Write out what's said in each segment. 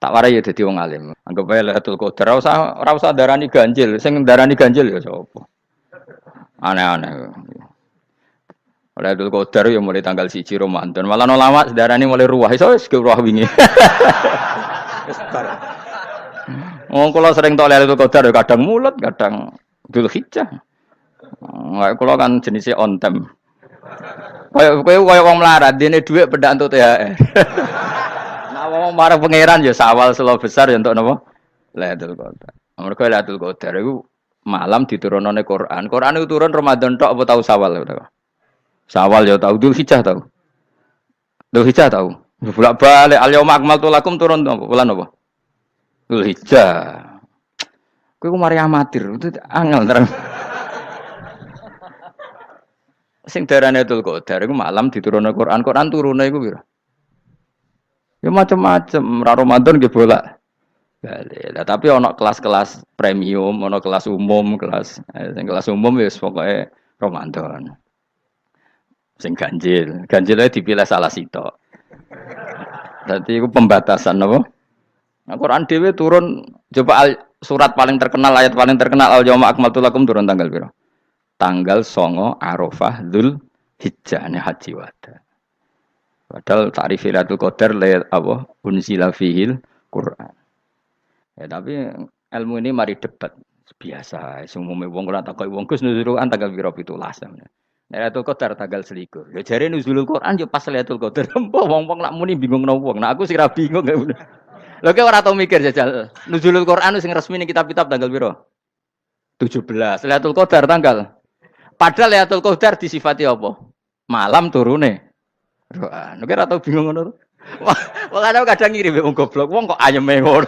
Tak warai ya dadi wong alim. Anggap wae Lailatul Qadar ora usah darani ganjil. Sing darani ganjil ya sapa? Aneh-aneh. Lailatul Qadar ya mulai tanggal 1 Ramadan. Malah ulama darani mulai ruwah. Iso wis ruwah wingi. Wong kula sering tok Lailatul Qadar ya kadang mulut, kadang Dzulhijjah. Enggak kula kan jenisnya on time. Kaya wong melarat, dene dhuwit pendak entuk THR. Nah, wong marang pangeran ya sawal selo besar ya entuk napa? Lailatul Qadar. Mergo Lailatul Qadar iku malam diturunane Quran. Quran itu turun Ramadan tok apa tau Sawal ya? Sawal ya tau, Dzulhijjah tau. Dzulhijjah tau. Bolak-balik al-yauma akmaltu lakum turun apa? Bulan apa? Dzulhijjah. Kowe ku mari amatir, itu angel terang. Sing darane Lailatul Qadar iku malam diturunne Quran. Quran turune iku pira? Ya macam-macam, ra Ramadan nggih bolak. Lah tapi ana kelas-kelas premium, ana kelas umum, sing kelas umum wis pokoke Ramadan. Sing ganjil, ganjile dipilih salah sitok. Dadi iku pembatasan napa? Nah, Quran dhewe turun coba surat paling terkenal, ayat paling terkenal al-yauma akmaltu lakum turun tanggal pira? Tanggal 9 Arafah Dzulhijjah haji wada. Padahal ta'rif Lailatul Qadar apa unzila fihil Quran. Ya tapi ilmu ini mari debat biasa. Sumume wong ora takoki wong Gus nuzul Quran tanggal pira 17. Lailatul Qadar tanggal 21. Ya jare nuzulul Quran yo pas Lailatul Qadar. Mbah wong-wong nak muni bingung nang wong. Nah aku sing ra bingung. Lho kowe ora tau mikir jajal. Nuzulul Quran sing resmi ning kitab-kitab tanggal pira? 17. Lailatul Qadar tanggal. Padahal Lailatul Qadar disifati apa? Malam turune. Quran. Kowe ora tau bingung ngono. Wong ana kadang ngirim wong goblok, wong kok ayeme ngono.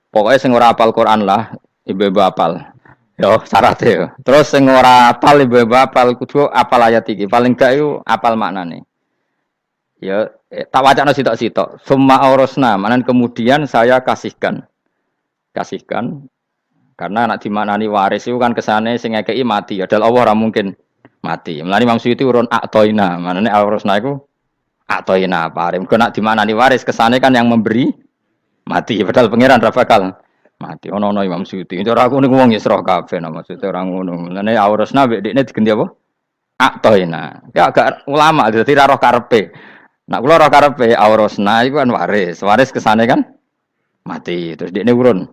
Pokoknya sing ora hafal Quran lah, ibu-ibu hafal. Yo syaratnya yo. Terus sing ora hafal ibu-ibu hafal kudu hafal ayat iki. Paling gak yo hafal maknane. Ya tak wacana sitok-sitok. Summa aurasna, manan kemudian saya kasihkan. Kasihkan karena anak dimaknani waris itu kan kesane sing ngekeki mati. Adalah Allah ora mungkin mati. Mulane Imam Suyuti urun atoina, manane aurasna iku atoina paring. Kok nak dimaknani waris kesane kan yang memberi mati. Padahal pangeran ra bakal mati. Ono Imam Suyuti. Cara aku niku wong Isra kabeh no maksudnya ora ngono. Mulane aurasna mek dekne diganti apa? Atoina. Ya agak ulama dadi ra roh karepe. Nak kula ora karepe aurasna iku kan waris. Waris kesane kan mati. Terus dekne urun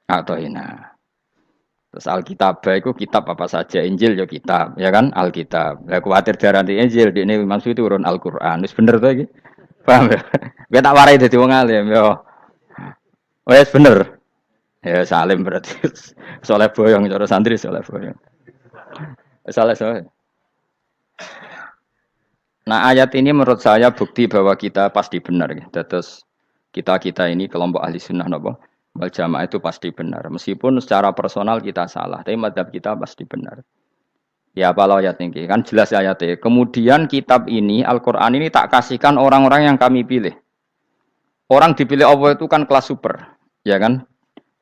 atoina. Terus Alkitab itu kitab apa saja, Injil ya kitab, ya kan Alkitab. Lah kuwatir darani Injil dene maksud itu urun Al-Qur'an. Wis bener to iki? Paham ya? Kowe tak warai dadi wong alim ya. Wis bener. Ya salim berarti. Soleh boyong cara santri soleh boyong. Saleh. Nah, ayat ini menurut saya bukti bahwa kita pasti benar ya. Terus kita ini kelompok ahli sunnah napa? Wal jamaah itu pasti benar. Meskipun secara personal kita salah, tapi mazhab kita pasti benar. Ya apa ayat ini? Kan jelas ayatnya. Kemudian kitab ini, Al-Quran ini tak kasihkan orang-orang yang kami pilih. Orang dipilih Allah itu kan kelas super. Ya kan?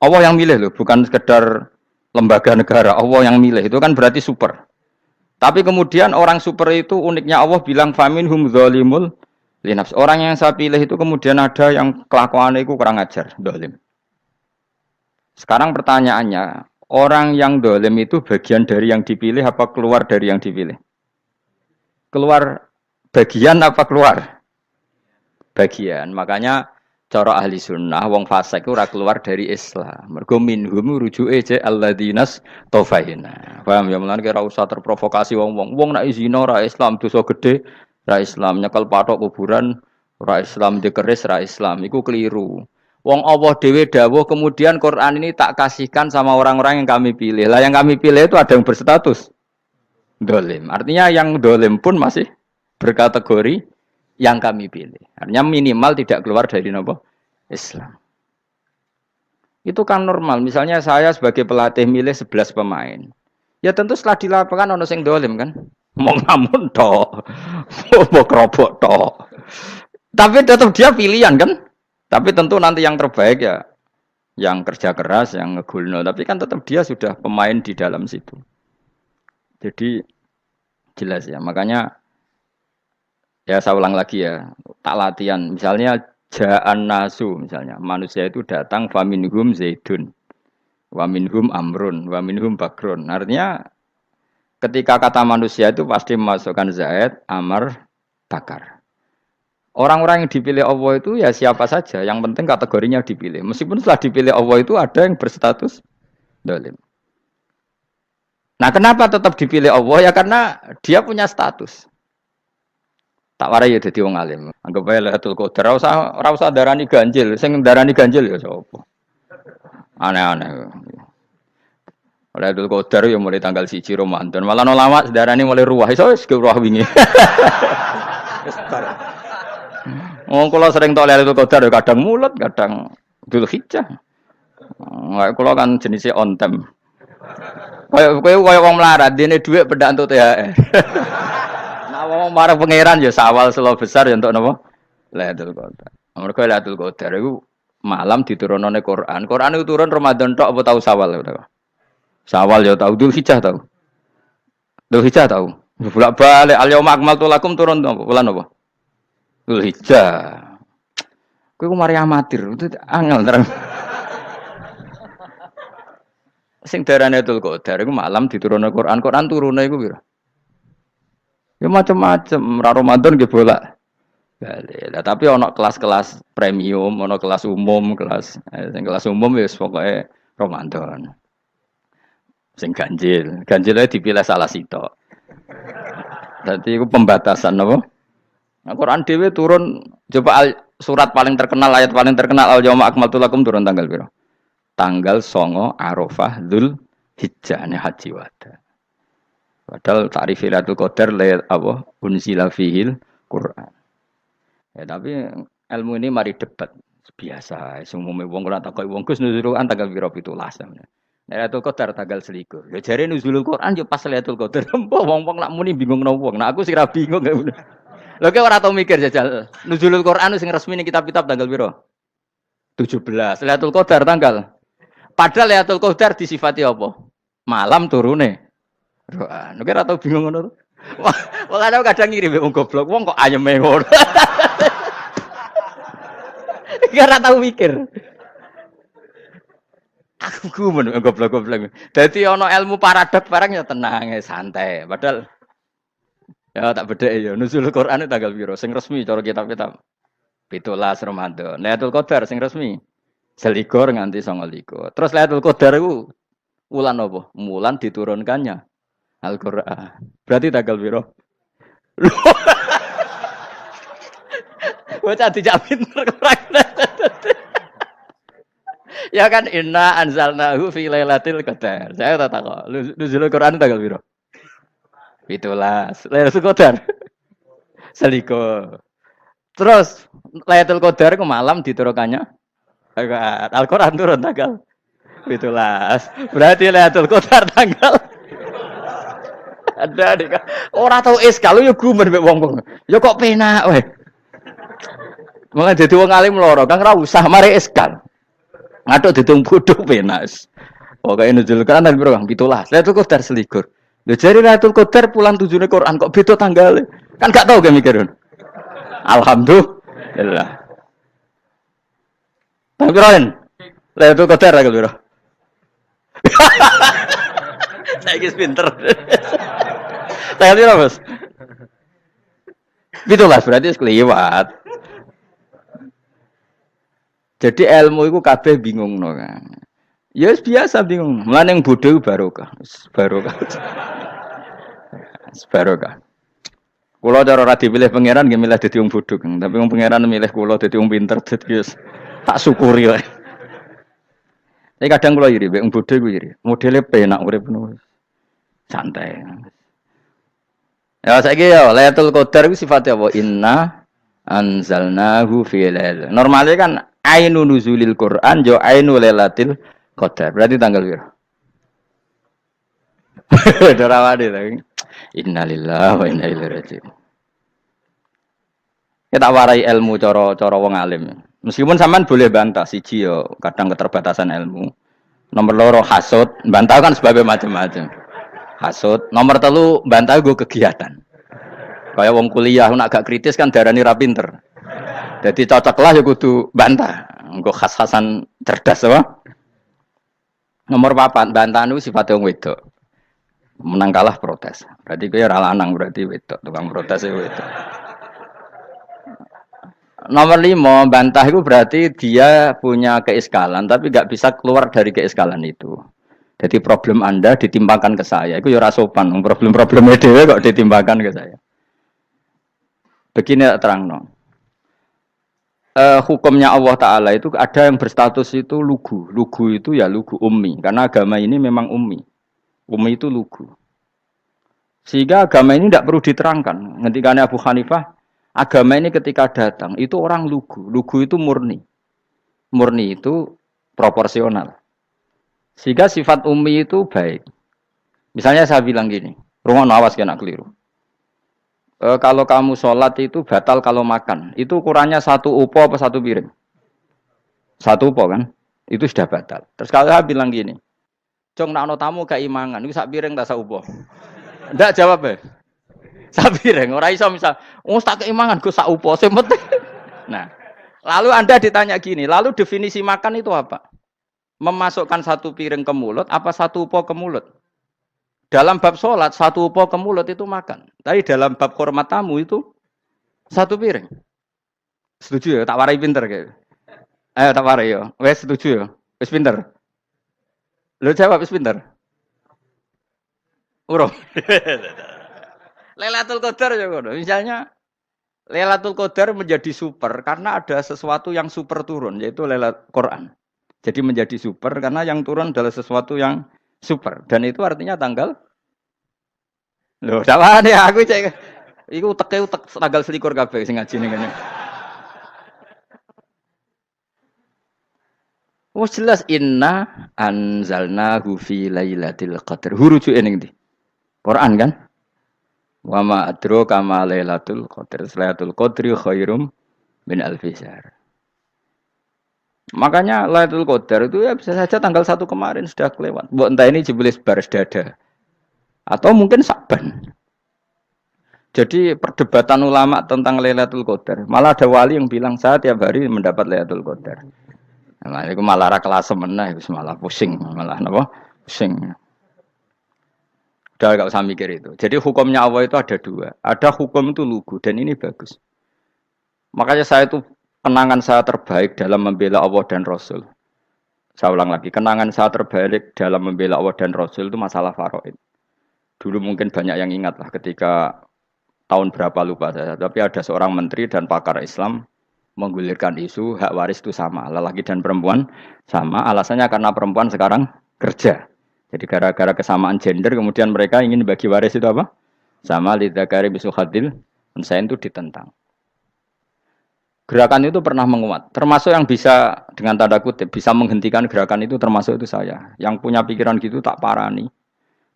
Allah yang milih loh, bukan sekedar lembaga negara. Allah yang milih, itu kan berarti super. Tapi kemudian orang super itu uniknya Allah bilang, faminhum dzalimul linafs. Orang yang saya pilih itu kemudian ada yang kelakuannya itu kurang ajar, zalim. Sekarang pertanyaannya, orang yang dolim itu bagian dari yang dipilih apa keluar dari yang dipilih? Keluar bagian apa keluar? Bagian. Makanya cara ahli sunnah, wong fasik itu ora keluar dari Islam. Mergo minhum rujuke je alladinas tofaina. Paham ya? Mulane ora usah terprovokasi wong-wong. Wong nek zina ora Islam, dosa gede ora Islam, nyekel patok kuburan ora Islam, dikeris ora Islam. Iku keliru. Wong Allah dhewe dawuh kemudian Quran ini tak kasihkan sama orang-orang yang kami pilih. Lah yang kami pilih itu ada yang berstatus dolim. Artinya yang dolim pun masih berkategori yang kami pilih. Artinya minimal tidak keluar dari napa? Islam. Itu kan normal. Misalnya saya sebagai pelatih milih 11 pemain. Ya tentu setelah di lapangan ono sing dolim kan. Mau ngamun tok. Mau kerobok tok. Tapi tetap dia pilihan kan? Tapi tentu nanti yang terbaik ya yang kerja keras, yang ngegulno. Tapi kan tetap dia sudah pemain di dalam situ. Jadi jelas ya. Makanya Ya saya ulang lagi ya, tak latihan. Misalnya ja'an nasu, misalnya manusia itu datang faminhum zaidun, waminhum amrun, waminhum bakrun. Artinya ketika kata manusia itu pasti memasukkan zaid, amr, bakar. Orang-orang yang dipilih Allah itu ya siapa saja, yang penting kategorinya dipilih. Meskipun setelah dipilih Allah itu ada yang berstatus dolim. Nah kenapa tetap dipilih Allah? Ya karena dia punya status. Tak warai ya dadi wong alim. Anggap ae Lailatul Qadar ora usah darani ganjil. Sing darani ganjil ya sapa? Aneh-aneh. Lailatul Qadar ya mulai tanggal 1 Ramadan. Malah ulama darani mulai ruwah. Iso wis ke ruwah wingi. Wong kula sering tok Lailatul Qadar ya kadang mulut, kadang Dzulhijjah. Kula kan jenisnya on time. Kayak wong melarat, dene dhuwit pedak entuk THR. Wong marang pangeran ya sawal selo besar ya untuk napa? Lailatul Qadar. Mergo Lailatul Qadar iku malam diturunane Quran. Quran itu turun Ramadan tok apa tau Sawal ya? Sawal ya tau, Dzulhijjah tau. Dzulhijjah tau. Bolak-balik al-yauma akmaltu lakum turun apa? Bulan apa? Dzulhijjah. Kowe ku mari amatir, itu angel terang. Sing darane Lailatul Qadar iku malam diturunane Quran. Quran turune iku piro? Ya macam-macam, Ramadan nggih bolak. Lah tapi ono kelas-kelas premium, ono kelas umum, sing kelas umum wis pokoke Ramadan. Sing ganjil, ganjilnya dipilih salah sitok. Dadi iku pembatasan apa? Nah, Quran dhewe turun coba surat paling terkenal, ayat paling terkenal al-yauma akmaltu lakum turun tanggal piro? Tanggal 9 Arafah Dzulhijjah haji wada. Padahal ta'rif Lailatul Qadar apa unzila fihil Quran. Ya tapi ilmu ini mari debat biasa. Umumnya wong ora takoki wong Gus nuzul Quran tanggal piro 17. Lailatul Qadar tanggal 1. Ya jare nuzulul Quran yo pas Lailatul Qadar. Wong-wong nak muni bingung nang wong. Nah aku sih ra bingung. Lho kowe ora tau mikir jajal. Nuzulul Quran sing resmi ning kitab-kitab tanggal piro? 17. Lailatul Qadar tanggal. Padahal Lailatul Qadar disifati apa? Malam turune. Roh, nek ora tau bingung ngono. Wah, kadang ngirim wong goblok, wong kok ayeme ngono. Ora tau mikir. Aku gumun goblok-goblok. Dadi ana ilmu paradok barang ya tenang, ya santai. Padahal ya tak bedheki ya nuzul Quran tanggal piro sing resmi cara kitab-kitab. 17 Ramadan. Lailatul Qadar sing resmi 21 nganti 29. Terus Lailatul Qadar iku wulan apa? Wulan diturunkannya Al-Qur'an. Berarti tanggal piro? Bocah dijak pinter ya kan inna anzalnahu fi lailatul qadar. Saya tak kok. Nuzul Quran tanggal piro? 17. Lailatul Qadar. Seliko. Terus Lailatul Qadar ke malam diturunkannya Al-Qur'an turun tanggal 17. Berarti Lailatul Qadar tanggal ada nek ora tau kalau yo gumen mek wong-wong. Yo kok penak weh. Mulai dadi wong alim loro, Kang ora usah mari eskal. Ngaduk ditung bodho penak. Pokoke nuzul Quran piro Kang 17. Lailatul Qadar selikur. Lho jare Lailatul Qadar pulang tujune Quran kok beda tanggale. Kan gak tau ge mikir. Alhamdulillah. Tapi Ron, Lailatul Qadar tanggal piro? Saiki pinter. Tanggal piro, Bos? 17 berarti wis kliwat. Jadi ilmu itu kabeh bingungno kan. Ya biasa bingung. Mulane yang bodho barokah. Barokah. Barokah. Kula cara ora dipilih pangeran nggih milih dadi wong bodho, Kang. Tapi wong pangeran milih kula dadi wong pinter dadi tak syukuri wae. Tapi kadang kula iri, wong bodho ku iri. Modele penak urip ngono. Santai. Ya saiki ya Lailatul Qadar ku sifatnya apa? Inna anzalnahu fi lail. Normalnya kan ainu nuzulil Quran jo ainu lailatul qadar. Berarti tanggal piro? Dorawade lagi. Innalillahi wa inna ilaihi raji'un. Kita warai ilmu cara wong alim. Meskipun sampean boleh bantah siji yo kadang keterbatasan ilmu. Nomor loro hasud, bantah kan sebabnya macam-macam. Hasud. Nomor telu bantah gue kegiatan. Kayak wong kuliah nak gak kritis kan darani ra pinter. Jadi cocoklah ya kudu bantah. Engko khas-khasan cerdas apa? Nomor 4, bantahan itu sifatnya wong wedok. Menang kalah protes. Berarti kowe ora lanang berarti wedok, tukang protes itu wedok. Nomor 5, bantah itu berarti dia punya keiskalan tapi gak bisa keluar dari keiskalan itu. Jadi problem Anda ditimpakan ke saya, itu ya ora sopan. Problem-problemnya dhewe kok ditimpakan ke saya. Begini terang no. Hukumnya Allah Ta'ala itu ada yang berstatus itu lugu. Lugu itu ya lugu ummi. Karena agama ini memang ummi. Ummi itu lugu. Sehingga agama ini tidak perlu diterangkan. Ketika Abu Hanifah, agama ini ketika datang, itu orang lugu. Lugu itu murni. Murni itu proporsional. Sehingga sifat ummi itu baik. Misalnya saya bilang gini, rumah awas kena keliru. Kalau kamu sholat itu batal kalau makan. Itu ukurannya 1 upo apa 1 piring? 1 upo kan? Itu sudah batal. Terus kalau saya bilang gini, Jong nak tamu gak imangan, itu 1 piring tak 1 upo. Ndak jawab ya? 1 piring. Orang iso misal, tak keimangan gue 1 upo. Nah, lalu Anda ditanya gini, lalu definisi makan itu apa? Memasukkan 1 piring ke mulut, apa 1 upo ke mulut? Dalam bab sholat, 1 upo ke mulut itu makan. Tapi dalam bab hormat tamu itu 1 piring. Setuju ya? Tak warai pinter kayak. Ayo tak warai ya. Wes setuju ya? Wes pinter. Lo jawab wes pinter. Urung. Lailatul Qadar ya ngono. Misalnya Lailatul Qadar menjadi super karena ada sesuatu yang super turun yaitu Lailatul Quran. Jadi menjadi super karena yang turun adalah sesuatu yang super dan itu artinya tanggal lho dawane aku cek iku utek tanggal 21 kabeh sing ngaji ning kene. Wes jelas inna anzalnahu fi lailatul qadar. Hurujuke ning ndi? Quran kan? Wa ma adraka ma lailatul qadar. Lailatul qadri khairum min alfi syahr. Makanya Lailatul Qadar itu ya bisa saja tanggal 1 kemarin sudah kelewat. Mbok entah ini jebelis baris dada. Atau mungkin Saban. Jadi perdebatan ulama tentang Lailatul Qadar. Malah ada wali yang bilang saya tiap hari mendapat Lailatul Qadar. Nah, itu malah ra kelas meneh, malah pusing, malah napa? Pusing. Udah gak usah mikir itu. Jadi hukumnya Allah itu ada 2. Ada hukum itu lugu dan ini bagus. Makanya saya itu kenangan saya terbaik dalam membela Allah dan Rasul. Saya ulang lagi, kenangan saya terbaik dalam membela Allah dan Rasul itu masalah faraid. Dulu mungkin banyak yang ingat lah ketika tahun berapa lupa saya. Tapi ada seorang menteri dan pakar Islam menggulirkan isu hak waris itu sama. Lelaki dan perempuan sama. Alasannya karena perempuan sekarang kerja. Jadi gara-gara kesamaan gender kemudian mereka ingin bagi waris itu apa? Sama lidzakari bisuhadil. Saya itu ditentang. Gerakan itu pernah menguat, termasuk yang bisa dengan tanda kutip bisa menghentikan gerakan itu termasuk itu saya. Yang punya pikiran gitu tak parani,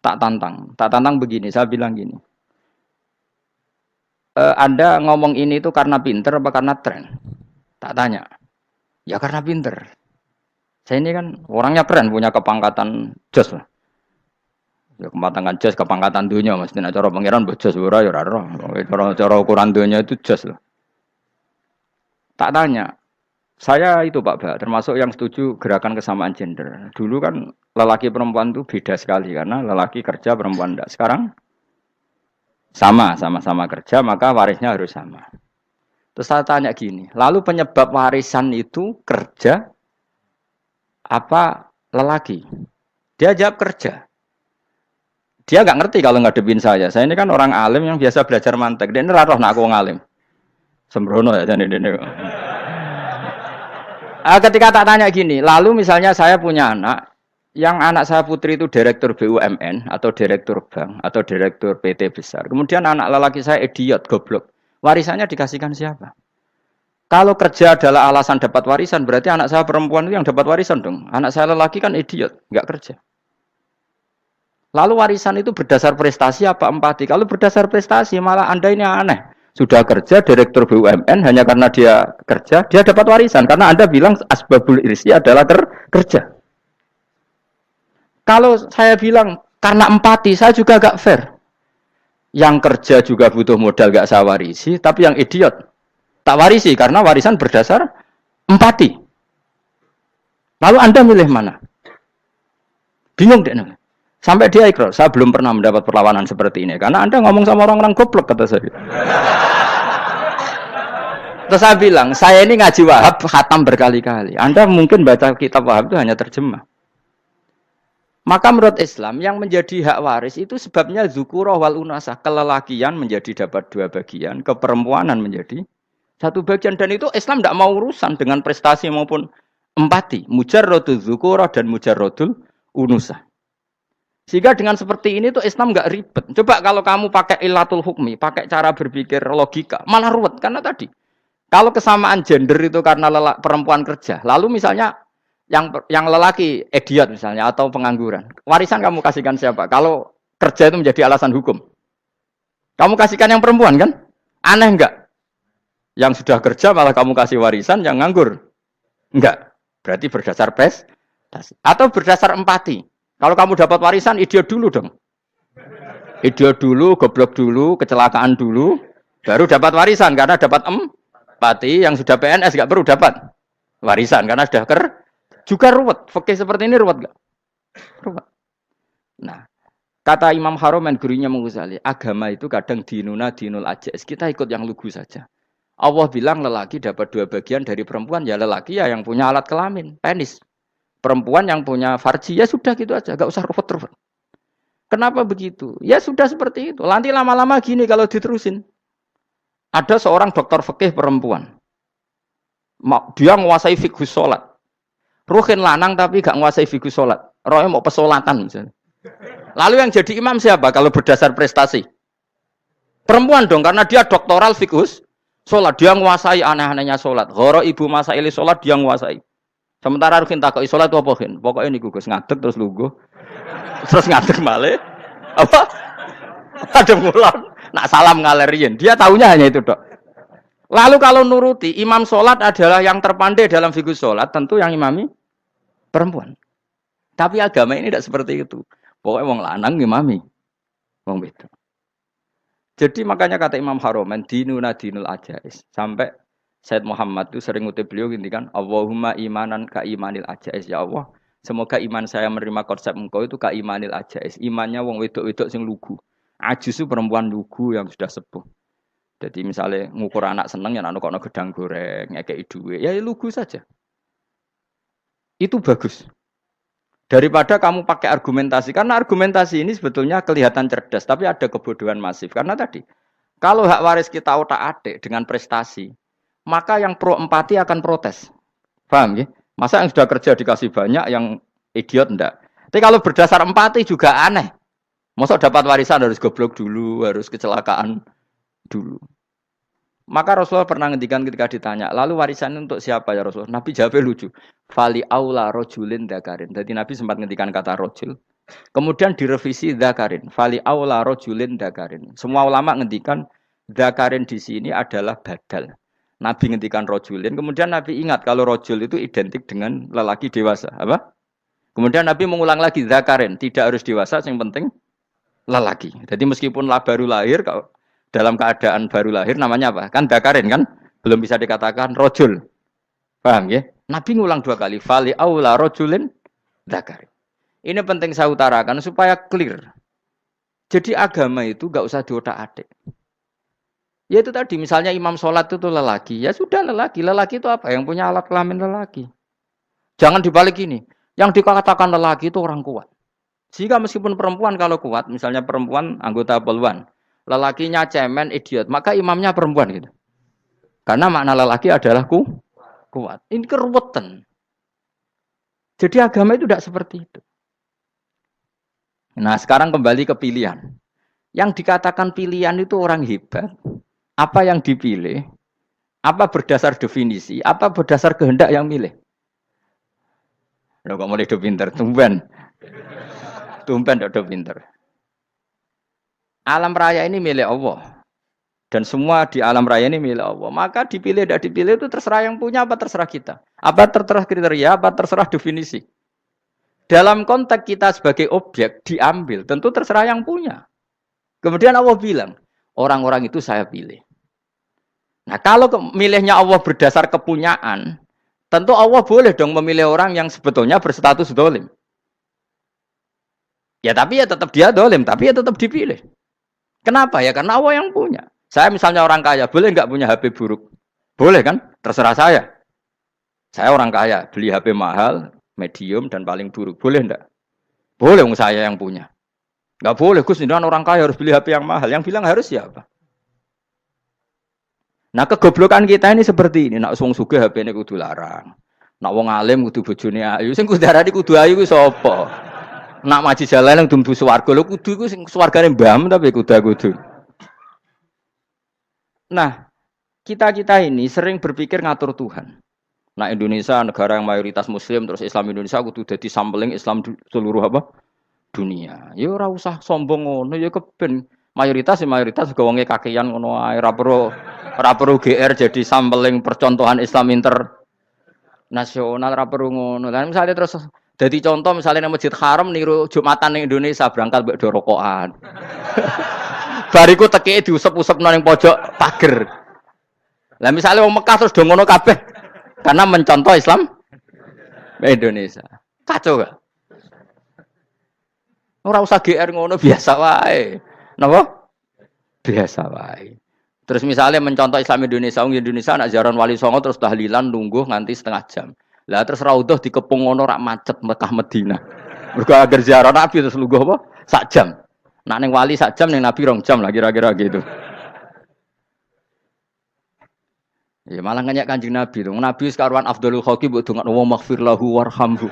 tak tantang begini. Saya bilang gini, Anda ngomong ini itu karena pinter apa karena tren? Tak tanya, ya karena pinter. Saya ini kan orangnya keren, punya kepangkatan jos lah. Ya kepangkatan jos, kepangkatan dunia, mesti cara pangeran bojos ora ya ora. Cara ukuran dunia itu jos lah. Tak tanya, saya itu Pak Ba, termasuk yang setuju gerakan kesamaan gender. Dulu kan lelaki perempuan itu beda sekali karena lelaki kerja perempuan tidak. Sekarang sama-sama kerja maka warisnya harus sama. Terus saya tanya gini, lalu penyebab warisan itu kerja apa lelaki? Dia jawab kerja. Dia nggak ngerti kalau ngadepin saya. Saya ini kan orang alim yang biasa belajar mantek. Dia ini roh nak aku ngalim. Sembrono ya jadi ini. Ketika tak tanya gini, lalu misalnya saya punya anak, yang anak saya putri itu direktur BUMN atau direktur bank atau direktur PT besar. Kemudian anak lelaki saya idiot, goblok. Warisannya dikasihkan siapa? Kalau kerja adalah alasan dapat warisan, berarti anak saya perempuan itu yang dapat warisan dong. Anak saya lelaki kan idiot, nggak kerja. Lalu warisan itu berdasar prestasi apa empati? Kalau berdasar prestasi malah Anda ini aneh. Sudah kerja direktur BUMN hanya karena dia kerja, dia dapat warisan karena Anda bilang asbabul irsi adalah kerja. Kalau saya bilang karena empati, saya juga agak fair. Yang kerja juga butuh modal gak saya warisi, tapi yang idiot tak warisi karena warisan berdasar empati. Lalu Anda milih mana? Bingung deh. Sampai dia ikrar, saya belum pernah mendapat perlawanan seperti ini. Karena Anda ngomong sama orang-orang goblok, kata saya. Terus saya bilang, saya ini ngaji Wahab, khatam berkali-kali. Anda mungkin baca kitab Wahab itu hanya terjemah. Maka menurut Islam, yang menjadi hak waris itu sebabnya zukurah wal unasah. Kelelakian menjadi dapat 2 bagian, keperempuanan menjadi 1 bagian. Dan itu Islam tidak mau urusan dengan prestasi maupun empati. Mujarrodul zukurah dan mujarrodul unusah. Sehingga dengan seperti ini tuh Islam nggak ribet. Coba kalau kamu pakai ilatul hukmi, pakai cara berpikir logika, malah ruwet. Karena tadi, kalau kesamaan gender itu karena perempuan kerja, lalu misalnya yang lelaki idiot misalnya atau pengangguran, warisan kamu kasihkan siapa? Kalau kerja itu menjadi alasan hukum, kamu kasihkan yang perempuan kan? Aneh nggak? Yang sudah kerja malah kamu kasih warisan yang nganggur? Enggak. Berarti berdasar prestasi atau berdasar empati. Kalau kamu dapat warisan, idiot dulu dong. Idiot dulu, goblok dulu, kecelakaan dulu, baru dapat warisan karena dapat empati. Yang sudah PNS nggak perlu dapat warisan karena sudah juga ruwet. Fikih seperti ini ruwet nggak? Ruwet. Nah, kata Imam Haromen gurunya Ghazali, agama itu kadang dinuna dinul ajais. Kita ikut yang lugu saja. Allah bilang lelaki dapat 2 bagian dari perempuan, ya lelaki ya yang punya alat kelamin, penis. Perempuan yang punya farji, ya sudah gitu aja, gak usah ruwet-ruwet. Kenapa begitu? Ya sudah seperti itu. Nanti lama-lama gini kalau diterusin. Ada seorang dokter fikih perempuan. Dia menguasai fikih sholat. Ruhin lanang tapi gak menguasai fikih sholat. Rohnya mau pesolatan misalnya. Lalu yang jadi imam siapa kalau berdasar prestasi? Perempuan dong, karena dia doktoral fikih sholat. Dia menguasai aneh-anehnya sholat. Goro ibu masaili sholat dia menguasai. Sementara Rukin takoi sholat apa Rukin? Pokoknya ini gugus ngadeg terus lugu, terus ngadeg malih, apa? Ada mulan, nak salam ngalerian. Dia tahunya hanya itu dok. Lalu kalau nuruti imam sholat adalah yang terpandai dalam fikih sholat, tentu yang imami perempuan. Tapi agama ini tidak seperti itu. Pokoknya wong lanang imami, wong itu. Jadi makanya kata Imam Haromen dinuna dinul ajais sampai Said Muhammad itu sering ngutip beliau gini kan, Allahumma imanan ka imanil ajais, ya Allah. Semoga iman saya menerima konsep engkau itu ka imanil ajais. Imannya wong wedok-wedok sing lugu. Ajus itu perempuan lugu yang sudah sepuh. Jadi misalnya ngukur anak seneng ya anak kono gedang goreng, ngekei duwe, ya lugu saja. Itu bagus. Daripada kamu pakai argumentasi, karena argumentasi ini sebetulnya kelihatan cerdas, tapi ada kebodohan masif. Karena tadi, kalau hak waris kita otak-atik dengan prestasi, maka yang pro empati akan protes. Paham ya? Masa yang sudah kerja dikasih banyak, yang idiot enggak? Tapi kalau berdasar empati juga aneh. Masa dapat warisan harus goblok dulu, harus kecelakaan dulu. Maka Rasulullah pernah ngendikan ketika ditanya, lalu warisan untuk siapa ya Rasulullah? Nabi jawabnya lucu. Fali aula rojulin dakarin. Jadi Nabi sempat ngendikan kata rojul. Kemudian direvisi dakarin. Fali aula rojulin dakarin. Semua ulama ngendikan dakarin di sini adalah badal. Nabi ngendikan rojulin, kemudian Nabi ingat kalau rojul itu identik dengan lelaki dewasa, apa? Kemudian Nabi mengulang lagi zakarin, tidak harus dewasa, yang penting lelaki. Jadi meskipun baru lahir, kalau dalam keadaan baru lahir namanya apa? Kan zakarin kan, belum bisa dikatakan rojul. Paham ya? Nabi ngulang 2 kali, fali aula rojulin zakarin. Ini penting saya utarakan supaya clear. Jadi agama itu gak usah diotak-atik. Ya itu tadi, misalnya imam sholat itu lelaki. Ya sudah lelaki. Lelaki itu apa? Yang punya alat kelamin lelaki. Jangan dibalik ini. Yang dikatakan lelaki itu orang kuat. Sehingga meskipun perempuan kalau kuat, misalnya perempuan anggota poluan, lelakinya cemen, idiot, maka imamnya perempuan gitu. Karena makna lelaki adalah kuat. Ini keruwetan. Jadi agama itu tidak seperti itu. Nah sekarang kembali ke pilihan. Yang dikatakan pilihan itu orang hebat. Apa yang dipilih, apa berdasar definisi, apa berdasar kehendak yang milih. Loh kok mulai do pinter, tumben do pinter. Alam raya ini milik Allah. Dan semua di alam raya ini milik Allah. Maka dipilih tidak dipilih itu terserah yang punya, apa terserah kita. Apa terserah kriteria, apa terserah definisi. Dalam konteks kita sebagai objek diambil, tentu terserah yang punya. Kemudian Allah bilang, orang-orang itu saya pilih. Nah, kalau milihnya Allah berdasar kepunyaan, tentu Allah boleh dong memilih orang yang sebetulnya berstatus dolim. Ya tapi ya tetap dia dolim, tapi ya tetap dipilih. Kenapa ya? Karena Allah yang punya. Saya misalnya orang kaya, boleh nggak punya HP buruk? Boleh kan? Terserah saya. Saya orang kaya, beli HP mahal, medium, dan paling buruk. Boleh enggak? Boleh, saya yang punya. Nggak boleh, Gus, dengan orang kaya harus beli HP yang mahal. Yang bilang harus siapa? Nah, kegoblokan kita ini seperti ini. Nak wong sugih HP ini kudu larang. Nak wong alim kudu bojone ayu. Sing kudu darani kudu ayu ku sapa? Nak maji jalan yang dumbu swarga lho kudu ku sing swargane mbam tapi kudu. Nah, kita ini sering berpikir ngatur Tuhan. Nah, Indonesia negara yang mayoritas muslim terus Islam Indonesia kudu dadi sampling Islam seluruh apa? Dunia. Ya ora usah sombong ngono ya keben. Mayoritas juga wonge kakean ngono ae ora perlu GR jadi sampling percontohan Islam internasional ora perlu ngono. Lah misalnya terus dadi contoh misalnya nang Masjid Haram niru Jumatan ning Indonesia berangkat mbek do rokokan. Bariku tekike diusep-usepno ning pojok pager. Lah misalnya wong Mekah terus do ngono kabeh karena mencontoh Islam Indonesia. Kacau gak? Ora usah GR ngono biasa wae. Napa? Biasa wae. Terus misalnya mencontoh Islam Indonesia, Indonesia nak ziarah Wali Songo terus tahlilan nunggu nganti setengah jam. Lah terus raudhah dikepung ngono rak macet Mekah Madinah. Mergo agar ziarah Nabi terus lungguh apa? Sak jam. Nak ning wali sak jam ning Nabi 2 jam lah kira-kira gitu. Ya malah nganyak Kanjeng Nabi tuh. Nabi sekaruan Afdhalul Khalqi mbok dongakno wa maghfir lahu warhamhu.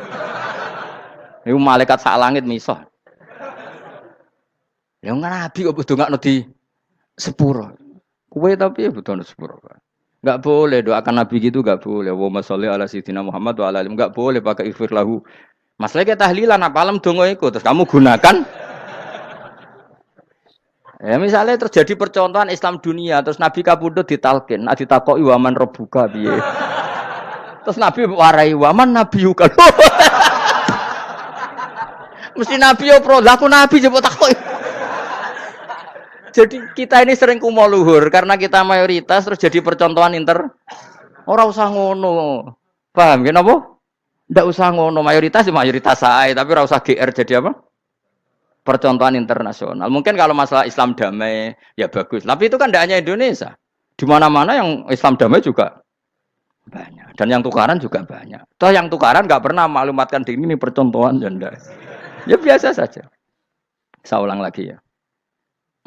Iku malaikat sak langit misah. Ya Nabi kok dongakno di sepuro. Kowe tapi ya butuh sepuro. Enggak boleh doakan Nabi gitu enggak boleh. Wa sholli ala sayyidina Muhammad wa ala alihi enggak boleh pakai ighfir lahu. Masalah kita tahlilan apa alam donga iku terus kamu gunakan. Ya misalnya terjadi percontohan Islam dunia terus Nabi kapundhut ditalkin, nek ditakoki waman rebuka piye. Terus Nabi warai waman nabiyuka. Mesti Nabi yo pro, lah aku Nabi jebuk takoki. Jadi kita ini sering kumo luhur karena kita mayoritas terus jadi percontohan ora usah ngono. Paham ya napa? Ndak usah ngono, mayoritas sae tapi ora usah GR jadi apa? Percontohan internasional. Mungkin kalau masalah Islam damai ya bagus. Tapi itu kan tidak hanya Indonesia. Di mana-mana yang Islam damai juga banyak. Dan yang tukaran juga banyak. Toh yang tukaran nggak pernah maklumatkan diri ini percontohan janda. Ya biasa saja. Saya ulang lagi ya.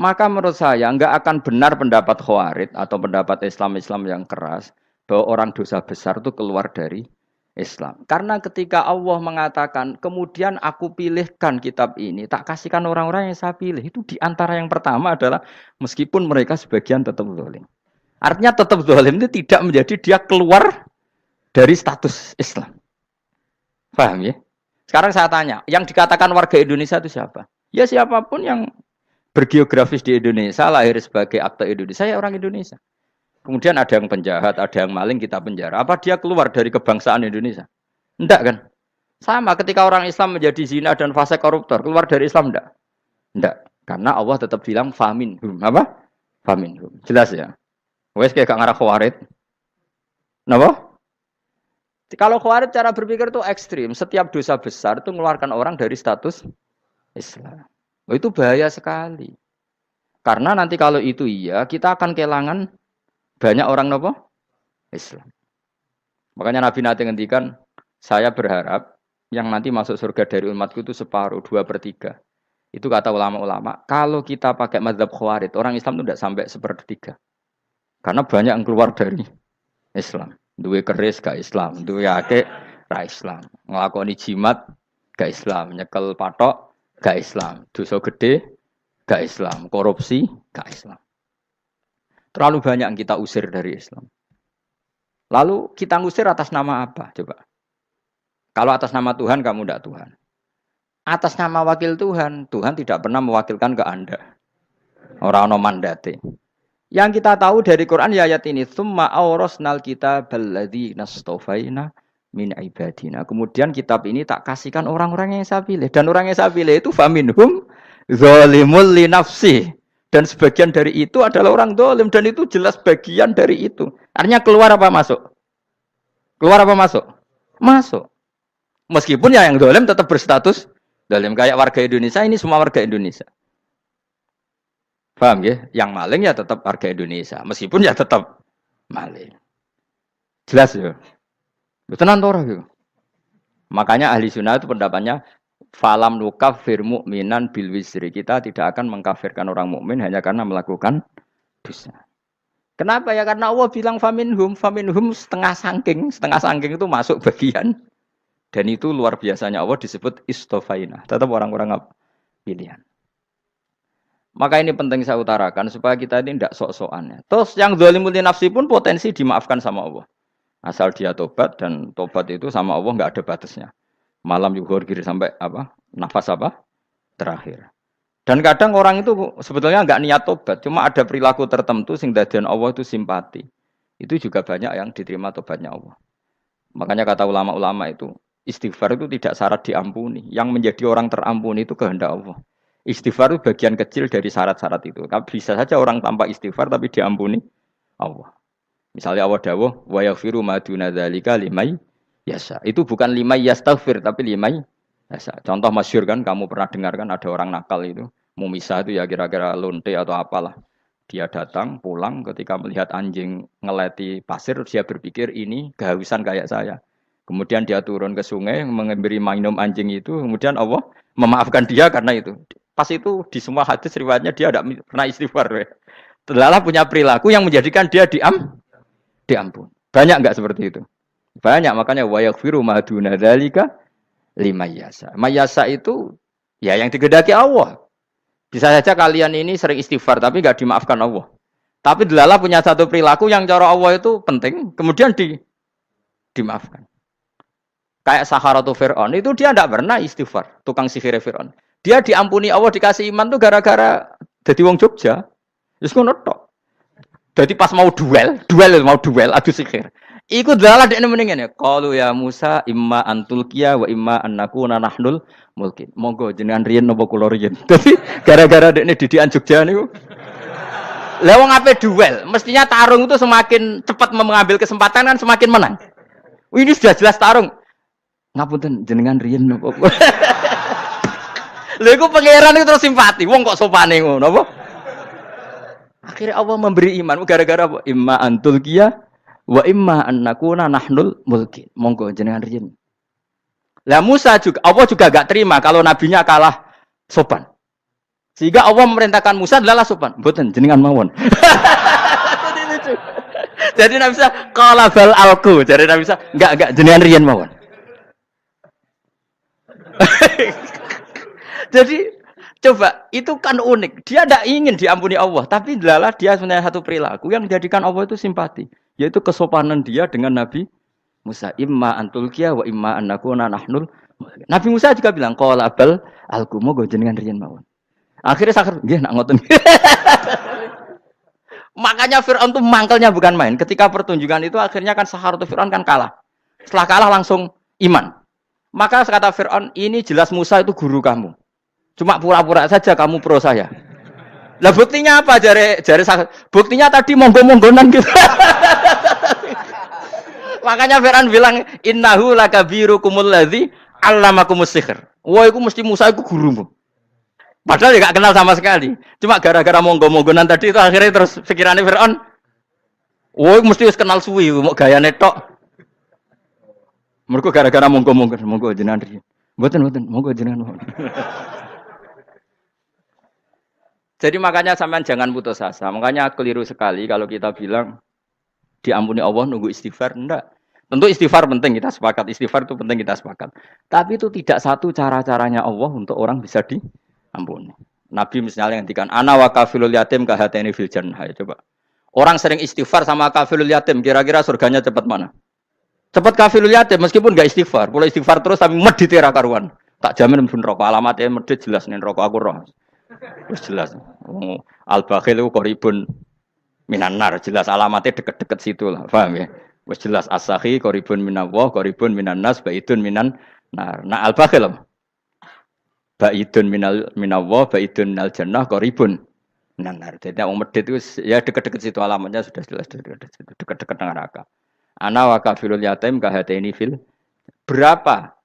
Maka menurut saya nggak akan benar pendapat Khawarij atau pendapat Islam yang keras bahwa orang dosa besar itu keluar dari Islam. Karena ketika Allah mengatakan, kemudian aku pilihkan kitab ini, tak kasihkan orang-orang yang saya pilih. Itu diantara yang pertama adalah meskipun mereka sebagian tetap zalim. Artinya tetap zalim itu tidak menjadi dia keluar dari status Islam. Paham ya? Sekarang saya tanya, yang dikatakan warga Indonesia itu siapa? Ya siapapun yang bergeografis di Indonesia, lahir sebagai akte Indonesia, saya orang Indonesia. Kemudian ada yang penjahat, ada yang maling, kita penjara. Apa dia keluar dari kebangsaan Indonesia? Enggak kan? Sama ketika orang Islam menjadi zina dan fase koruptor, keluar dari Islam enggak? Enggak. Karena Allah tetap bilang faminhum. Apa? Faminhum. Jelas ya? Wes kayak gak ngarah Khawarij. Napa? Kalau Khawarij cara berpikir itu ekstrim. Setiap dosa besar itu mengeluarkan orang dari status Islam. Oh, itu bahaya sekali. Karena nanti kalau itu iya, kita akan kehilangan banyak orang nopo Islam. Makanya Nabi nanti ngendikan, saya berharap yang nanti masuk surga dari umatku itu separuh, 2/3. Itu kata ulama-ulama. Kalau kita pakai mazhab Khawarij, orang Islam itu tidak sampai 1/3. Karena banyak yang keluar dari Islam. Duwe keris gak Islam, duwe akeh ra Islam. Nglakoni jimat gak Islam, nyekel patok gak Islam, dosa gede gak Islam, korupsi gak Islam. Terlalu banyak yang kita usir dari Islam. Lalu kita ngusir atas nama apa? Coba. Kalau atas nama Tuhan, kamu tidak Tuhan. Atas nama wakil Tuhan, Tuhan tidak pernah mewakilkan ke Anda. Orang-orang mandate. Yang kita tahu dari Quran ya ayat ini, tsumma awrasnal kitabal ladzina istafaina min ibadina. Kemudian kitab ini tak kasihkan orang-orang yang saya pilih. Dan orang yang saya pilih itu faminhum zalimun li nafsi Dan sebagian dari itu adalah orang dolim. Dan itu jelas bagian dari itu. Artinya keluar apa masuk? Keluar apa masuk? Masuk. Meskipun ya yang dolim tetap berstatus dolim. Kayak warga Indonesia, ini semua warga Indonesia. Paham ya? Yang maling ya tetap warga Indonesia. Meskipun ya tetap maling. Jelas ya? Tenan tora gitu. Makanya ahli sunnah itu pendapatnya falam nukafir mu'minan bil wisri. Kita tidak akan mengkafirkan orang mukmin hanya karena melakukan dosa. Kenapa ya? Karena Allah bilang faminhum setengah sangking itu masuk bagian. Dan itu luar biasanya Allah disebut istofaina. Tetap orang-orang pilihan. Maka ini penting saya utarakan supaya kita ini tidak sok-sokan. Terus yang zalimul nafsi pun potensi dimaafkan sama Allah. Asal dia tobat, dan tobat itu sama Allah nggak ada batasnya. Malam yuhur kiri sampai apa? Nafas apa? Terakhir. Dan kadang orang itu sebetulnya nggak niat tobat, cuma ada perilaku tertentu sehingga dadian Allah itu simpati. Itu juga banyak yang diterima tobatnya Allah. Makanya kata ulama-ulama itu, istighfar itu tidak syarat diampuni. Yang menjadi orang terampuni itu kehendak Allah. Istighfar itu bagian kecil dari syarat-syarat itu. Bisa saja orang tanpa istighfar tapi diampuni Allah. Misalnya Allah dawuh wa yaghfiru ma duna dzalika limay yasha. Itu bukan limay yastaghfir tapi limay yasha. Contoh masyhur kan kamu pernah dengar kan ada orang nakal itu, mumisah itu ya kira-kira lonte atau apalah. Dia datang pulang ketika melihat anjing ngeleti pasir dia berpikir ini kehausan kayak saya. Kemudian dia turun ke sungai memberi minum anjing itu, kemudian Allah memaafkan dia karena itu. Pas itu di semua hadis riwayatnya dia tidak pernah istighfar. Telah punya perilaku yang menjadikan dia diampun. Banyak enggak seperti itu? Banyak, makanya wa yaghfiru ma duna dzalika limayasa. Mayasa itu ya yang digedaki Allah. Bisa saja kalian ini sering istighfar tapi enggak dimaafkan Allah. Tapi delala punya satu perilaku yang cara Allah itu penting, kemudian dimaafkan. Kayak Saharatu Fir'aun itu dia enggak pernah istighfar, tukang sihir Fir'aun. Dia diampuni Allah dikasih iman tuh gara-gara jadi wong Jogja. Wis ngono tok. Jadi pas mau duel adu sihir. Iku dalah dekne mendingan ya. Qalu ya Musa imma antulqiya wa imma annakuna nahnul mulkin. Monggo jenengan riyen napa kula riyen. Dadi gara-gara dekne didikan Jogja niku. Lah wong ape duel, mestinya tarung itu semakin cepat mengambil kesempatan kan semakin menang. Ini sudah jelas tarung. Ngapunten jenengan riyen napa. Lha iku pangeran itu terus simpati. Wong kok sopane ngono apa? Akhirnya Allah memberi iman gara-gara apa? Imma antulqiya wa imma annakuna nahnul mulkin. Monggo jenengan riyen. Lah Musa juga Allah juga enggak terima kalau nabinya kalah sopan. Sehingga Allah memerintahkan Musa adalah sopan. Mboten jenengan mawon. Jadi Nabi Musa qala bal alqu. Jadi Nabi Musa enggak jenengan riyen mawon. Jadi coba, itu kan unik. Dia tidak ingin diampuni Allah, tapi adalah dia sebenarnya satu perilaku yang menjadikan Allah itu simpati, yaitu kesopanan dia dengan Nabi Musa. Imma antulqiya wa imma annakuna nahnul. Nabi Musa juga bilang qala bal alqu moga jenengan riyen mawon. Akhirnya sakar, nggih nak ngoten. Makanya Firaun tuh mangkelnya bukan main. Ketika pertunjukan itu akhirnya kan Saharatu Firaun kan kalah. Setelah kalah langsung iman. Maka kata Firaun, ini jelas Musa itu guru kamu. Cuma pura-pura saja kamu pro saya. Lah buktinya apa? Jare buktinya tadi monggo-monggonan gitu. Makanya Fir'aun bilang innahu lakabirukumul ladzi 'allamakumus sihr. Wah, iku mesti Musa iku gurumu. Padahal dia enggak kenal sama sekali. Cuma gara-gara monggo-monggonan tadi itu akhirnya terus pikirannya Fir'aun. Wah, mesti wis kenal suwi, mau gayane tok. Mergo gara-gara monggo-monggon, monggo jenengan riyen. Mboten, monggo jenengan. Jadi makanya sampean jangan putus asa. Makanya keliru sekali kalau kita bilang diampuni Allah nunggu istighfar. Enggak. Tentu istighfar penting, kita sepakat. Istighfar itu penting, kita sepakat. Tapi itu tidak satu cara-caranya Allah untuk orang bisa diampuni. Nabi misalnya ngendikan ana wa kafilul yatim kahateni fil jannah. Coba. Orang sering istighfar sama kafilul yatim, kira-kira surganya cepat mana? Cepat kafilul yatim meskipun enggak istighfar. Kalau istighfar terus tapi medhit ra karuan. Tak jamin mlebu neraka. Alamatnya medhit jelas ning neraka aku roh. Wis jelas. Al-bakhil itu qoribun minan nar, jelas alamatnya deket-deket situ lah, paham ya? Wis jelas as-sakhi qoribun minallah, qoribun minan nas, baidun minan nar. Nah al-bakhil baidun minallah, baidun minal jannah, qoribun Nanar. Jadi wong medit itu ya deket-deket situ alamatnya sudah jelas deket-deket neraka. Ana wa kafirul yatim kahateni fil berapa?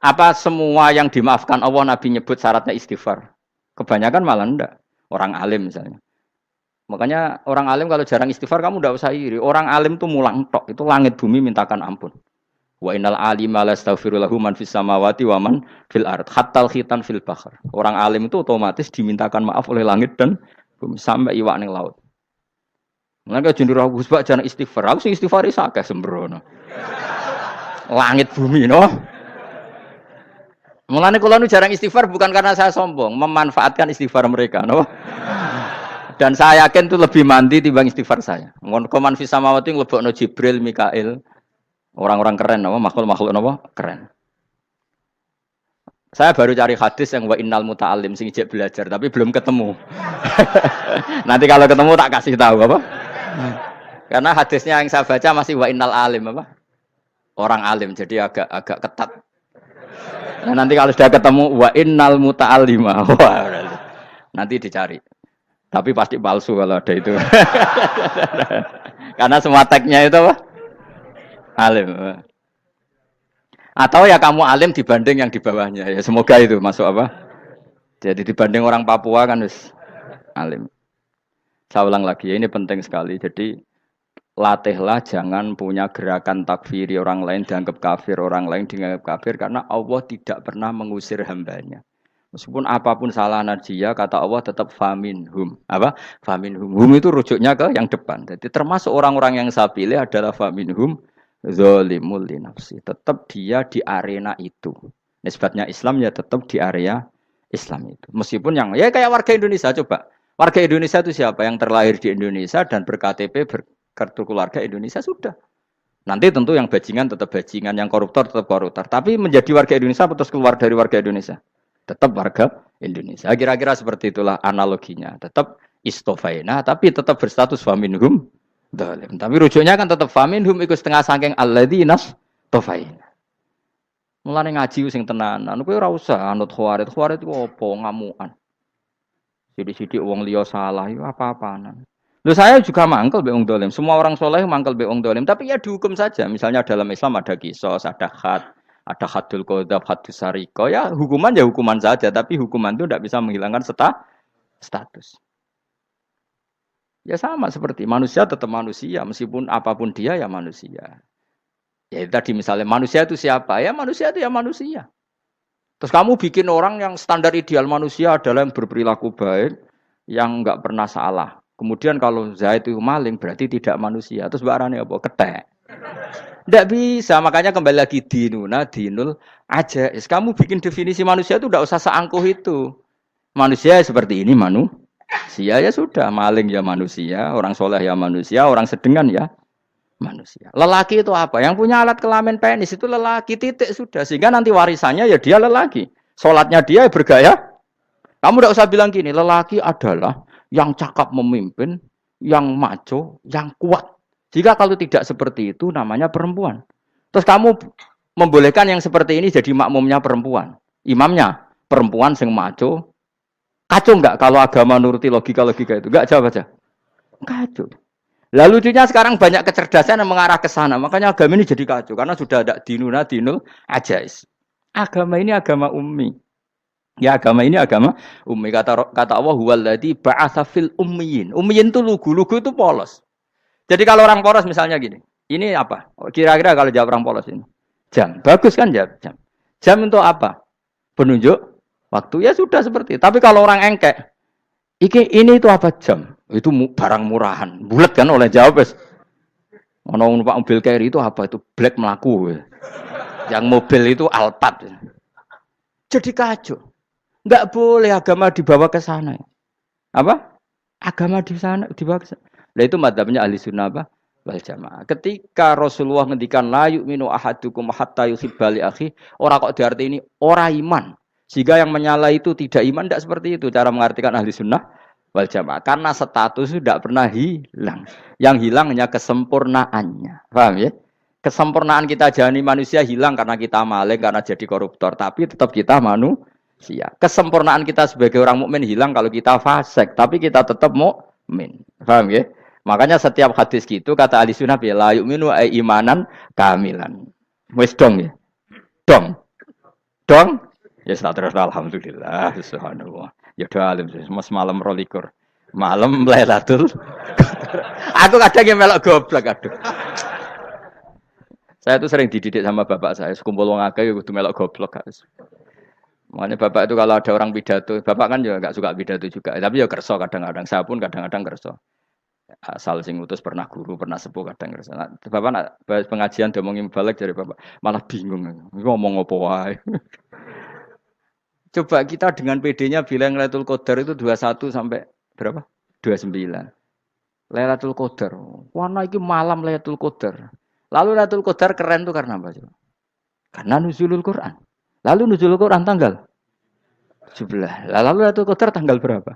Apa semua yang dimaafkan Allah Nabi nyebut syaratnya istighfar? Kebanyakan malah enggak. Orang alim misalnya. Makanya orang alim kalau jarang istighfar kamu enggak usah iri. Orang alim tuh mulang tok, itu langit bumi mintakan ampun. Wa innal alima lastaghfiru lahu man fis samawati wa man fil ard hatta khitan fil bahr. Orang alim itu otomatis dimintakan maaf oleh langit dan bumi sampai iwak ning laut. Mengapa jendur aku sebab jarang istighfar? Aku sing istighfar isa akeh sembrono. Langit bumi no. Mulane kula nu jarang istighfar bukan karena saya sombong, memanfaatkan istighfar mereka, no? Dan saya yakin itu lebih mandi timbang istighfar saya. Mun koman fis samawati nglebokno Jibril, Mikail, orang-orang keren, no? Makhluk-makhluk no? Keren. Saya baru cari hadis yang wa innal muta'allim sing ijek belajar tapi belum ketemu. Nanti kalau ketemu tak kasih tahu apa? Karena hadisnya yang saya baca masih wa innal alim apa? Orang alim jadi agak ketat. Nah, nanti kalau sudah ketemu wa innal muta'allima. Wah, nanti dicari. Tapi pasti palsu kalau ada itu. Karena semua tagnya itu apa? Alim. Atau ya kamu alim dibanding yang di bawahnya. Ya semoga itu masuk apa? Jadi dibanding orang Papua kan wis alim. Saya ulang lagi ya, ini penting sekali. Jadi latihlah jangan punya gerakan takfiri orang lain dianggap kafir, orang lain dianggap kafir karena Allah tidak pernah mengusir hambanya. Meskipun apapun salah najiyah kata Allah tetap faminhum. Apa? Faminhum. Hum itu rujuknya ke yang depan. Jadi termasuk orang-orang yang saya pilih adalah faminhum zalimul li nafsi. Tetap dia di arena itu. Nisbatnya Islam ya tetap di area Islam itu. Meskipun yang ya kayak warga Indonesia coba. Warga Indonesia itu siapa? Yang terlahir di Indonesia dan ber-KTP kartu keluarga Indonesia sudah. Nanti tentu yang bajingan tetap bajingan, yang koruptor tetap koruptor. Tapi menjadi warga Indonesia atau keluar dari warga Indonesia? Tetap warga Indonesia. Kira-kira seperti itulah analoginya. Tetap istofaina, tapi tetap berstatus faminhum dhalim. Tapi rujuknya kan tetap faminhum ikut setengah sangking alladzinas tofaina. Mulane ngaji sing tenanan. Kowe ora usah anut khawarit. Khawarit itu apa? Ngamukan. Sidik-sidik wong liya salah itu apa-apaan. Loh saya juga mangkel be wong dolim. Semua orang soleh mangkel be wong dolim. Tapi ya dihukum saja. Misalnya dalam Islam ada kisos, ada hadul qadzaf, hadus sariko. Ya hukuman saja. Tapi hukuman itu tidak bisa menghilangkan status. Ya sama seperti manusia tetap manusia. Meskipun apapun dia ya manusia. Ya tadi misalnya manusia itu siapa? Ya manusia itu ya manusia. Terus kamu bikin orang yang standar ideal manusia adalah yang berperilaku baik, yang enggak pernah salah. Kemudian kalau Zaid itu maling berarti tidak manusia. Terus barane apa? Ketek. Tidak bisa. Makanya kembali lagi dinul aja. Kamu bikin definisi manusia itu tidak usah seangkuh itu. Manusia seperti ini manusia ya sudah. Maling ya manusia, orang soleh ya manusia, orang sedengan ya manusia. Lelaki itu apa? Yang punya alat kelamin penis itu lelaki, titik sudah. Sehingga nanti warisannya ya dia lelaki. Sholatnya dia bergaya. Kamu tidak usah bilang gini, lelaki adalah yang cakap memimpin, yang maco, yang kuat. Jika kalau tidak seperti itu namanya perempuan. Terus kamu membolehkan yang seperti ini jadi makmumnya perempuan. Imamnya perempuan sing maco. Kacau enggak kalau agama nuruti logika-logika itu? Enggak, jawab aja. Kacau. Lalu lucunya sekarang banyak kecerdasan yang mengarah ke sana. Makanya agama ini jadi kacau. Karena sudah ada dinul ajais. Agama ini agama ummi. Ya agama ini agama ummi. Kata Allah huwallazi ba'atsa fil ummiyin. Ummiyin itu lugu itu polos. Jadi kalau orang polos misalnya gini. Ini apa? Kira-kira kalau jawab orang polos ini. Jam. Bagus kan jawab jam. Jam untuk apa? Penunjuk waktu. Ya sudah seperti itu. Tapi kalau orang engkek. Ini itu apa jam? Itu barang murahan. Bulat kan oleh jawab. Ono numpak mobil carry itu apa? Itu black melaku. Yang mobil itu Alphard. Jadi kacau. Enggak boleh agama dibawa ke sana. Apa? Agama di sana dibawa ke sana. Nah itu madzhabnya ahli sunnah apa? Wal jamaah. Ketika Rasulullah ngendikan la yu'minu ahadukum hatta yuhibba li akhi, ora kok diarti ini ora iman. Sehingga yang menyala itu tidak iman, tidak seperti itu cara mengartikan ahli sunnah wal jamaah. Karena status itu tidak pernah hilang. Yang hilang hanya kesempurnaannya. Paham ya? Kesempurnaan kita jalani manusia hilang karena kita maling, karena jadi koruptor. Tapi tetap kita manusia. Sia. Kesempurnaan kita sebagai orang mukmin hilang kalau kita fasik, tapi kita tetap mukmin. Paham ya? Makanya setiap hadis gitu kata ahli sunnah ya la yu'minu imanan kamilan. Wis dong ya. Dong. Dong. Ya terus alhamdulillah subhanallah. Ya doa alim mas malam 12. Malam Lailatul. Aku kadang yang melok goblok aduh. Saya tuh sering dididik sama bapak saya, sekumpul wong akeh kudu melok goblok guys. Makanya bapak itu kalau ada orang pidato, bapak kan juga nggak suka pidato juga, tapi ya kerso kadang-kadang, saya pun kadang-kadang kerso. Asal sing utus pernah guru, pernah sepuh kadang kerso. Nah, bapak nak bahas pengajian ngomongin balik dari bapak, malah bingung, ngomong apa wae. Coba kita dengan PD-nya bilang Lailatul Qadar itu 21 sampai berapa? 29. Lailatul Qadar. Warna iki malam Lailatul Qadar. Lalu Lailatul Qadar keren tuh karena apa? Karena nuzulul Quran. Lalu nuzulul Quran tanggal 17. Lalu Lailatul Qadar tanggal berapa?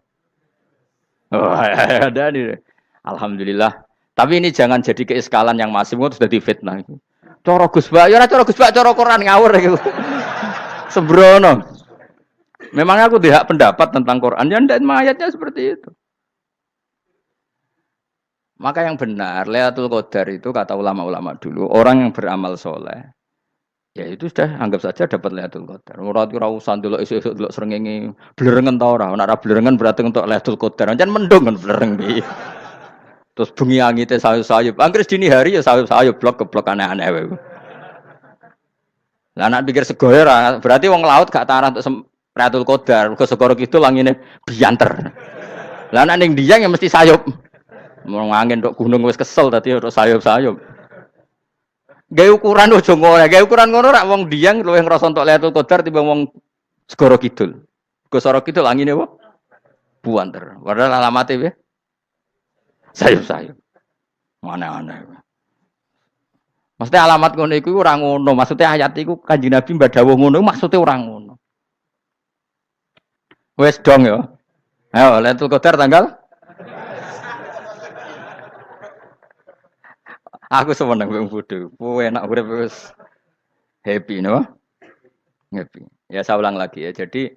Oh, ada nih. Alhamdulillah. Tapi ini jangan jadi keiskalan yang masif itu sudah difitnah. Coro Gus Bak, ya coro Gus Bak, coro Quran ngawur gitu. Sembrono. Memangnya aku tidak pendapat tentang Quran, ya dan ayatnya seperti itu. Maka yang benar, Lailatul Qadar itu kata ulama-ulama dulu, orang yang beramal soleh. Ya itu sudah anggap saja dapat Lailatul Qadar. Ora usah ndelok esuk-esuk ndelok srengenge blerengen ta ora. Nek ora blerengen berarti untuk Lailatul Qadar. Jan mendung kan blereng iki. Terus bengi angite sayup-sayup. Anggere dini hari ya sayup-sayup blok aneh-aneh wae. Lah nek pikir segoyo ora berarti wong laut gak tarah untuk Lailatul Qadar. Mergo segoro kidul angine bianter. Lah nek ning Dieng ya mesti sayup. Mau angin tok gunung wis kesel tadi ora sayup-sayup. Gawe ukuran ojo ngono, gawe ukuran ngono rak wong Dieng luwih ngrasa entuk Lailatul Qadar timbang wong Segoro Kidul. Segoro Kidul angine apa? Buanter. Padahal alamate piye? Sayup-sayup. Mana-mana. Maksudnya alamat ngono iku ora ngono, maksudnya ayat iku Kanjeng Nabi mbadhawuh ngono maksudnya ora ngono. Wes dong ya. Ayo Lailatul Qadar tanggal aku semeneng wong bodho. Kowe enak urip wis happy no? Happy. Ya saya ulang lagi ya. Jadi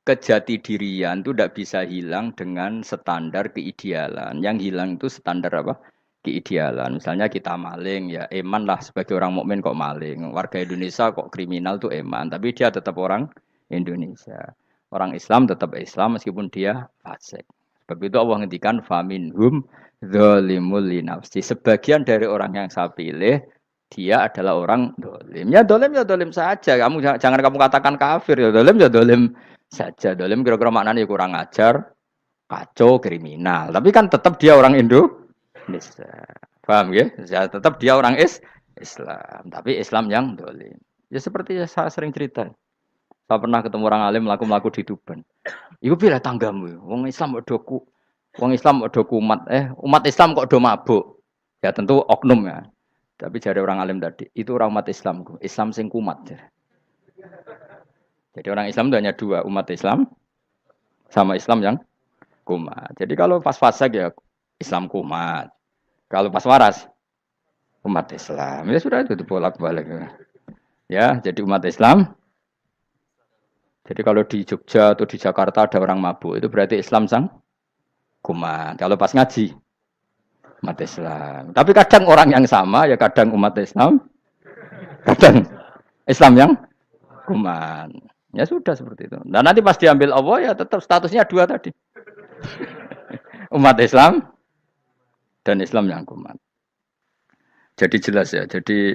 kejati dirian itu tidak bisa hilang dengan standar keidealan. Yang hilang itu standar apa? Keidealan. Misalnya kita maling ya eman lah sebagai orang mukmin kok maling. Warga Indonesia kok kriminal tuh eman, tapi dia tetap orang Indonesia. Orang Islam tetap Islam meskipun dia fasik. Sebab itu Allah ngendikan faminhum zalimul linafsi. Sebagian dari orang yang saya pilih dia adalah orang dolim. Ya dolim saja. Kamu jangan kamu katakan kafir ya dolim saja. Dolim kira-kira maknanya kurang ajar, kacau, kriminal. Tapi kan tetap dia orang Indonesia. Paham ya? Ya tetap dia orang Islam. Tapi Islam yang dolim. Ya seperti saya sering cerita. Saya pernah ketemu orang alim melaku di Tuban. Iku pilih tanggamu. Wong Islam kok kumat. Umat Islam kok do mabuk. Ya tentu oknum ya. Tapi jari orang alim tadi, itu orang umat Islam. Islam sing kumat. Jadi orang Islam itu hanya dua, umat Islam sama Islam yang kumat. Jadi kalau pas fasik ya Islam kumat. Kalau pas waras umat Islam. Ya sudah itu bolak-balik. Ya, jadi umat Islam. Jadi kalau di Jogja atau di Jakarta ada orang mabuk, itu berarti Islam sang kumat. Kalau pas ngaji umat Islam. Tapi kadang orang yang sama ya kadang umat Islam, kadang Islam yang kumat. Ya sudah seperti itu. Dan nanti pas diambil Allah ya tetap statusnya dua tadi. Umat Islam dan Islam yang kumat. Jadi jelas ya. Jadi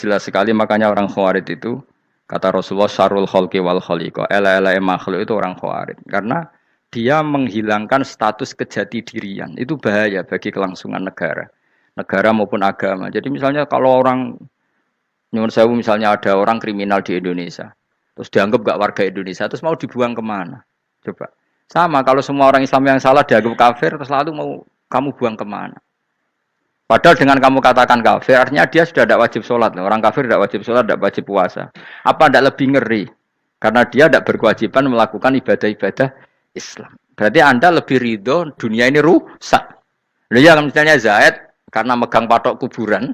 jelas sekali makanya orang Khawarij itu kata Rasulullah syarrul khalqi wal khaliqa. Ela makhluk itu orang Khawarij. Karena dia menghilangkan status kejati dirian. Itu bahaya bagi kelangsungan negara. Negara maupun agama. Jadi misalnya kalau orang nyuwun sewu misalnya ada orang kriminal di Indonesia. Terus dianggap gak warga Indonesia. Terus mau dibuang kemana? Coba. Sama kalau semua orang Islam yang salah dianggap kafir. Terus lalu mau kamu buang kemana? Padahal dengan kamu katakan kafir, artinya dia sudah tidak wajib sholat. Orang kafir tidak wajib sholat, tidak wajib puasa. Apa tidak lebih ngeri? Karena dia tidak berkewajiban melakukan ibadah-ibadah Islam. Berarti Anda lebih ridho dunia ini rusak. Ya misalnya Zaid karena megang patok kuburan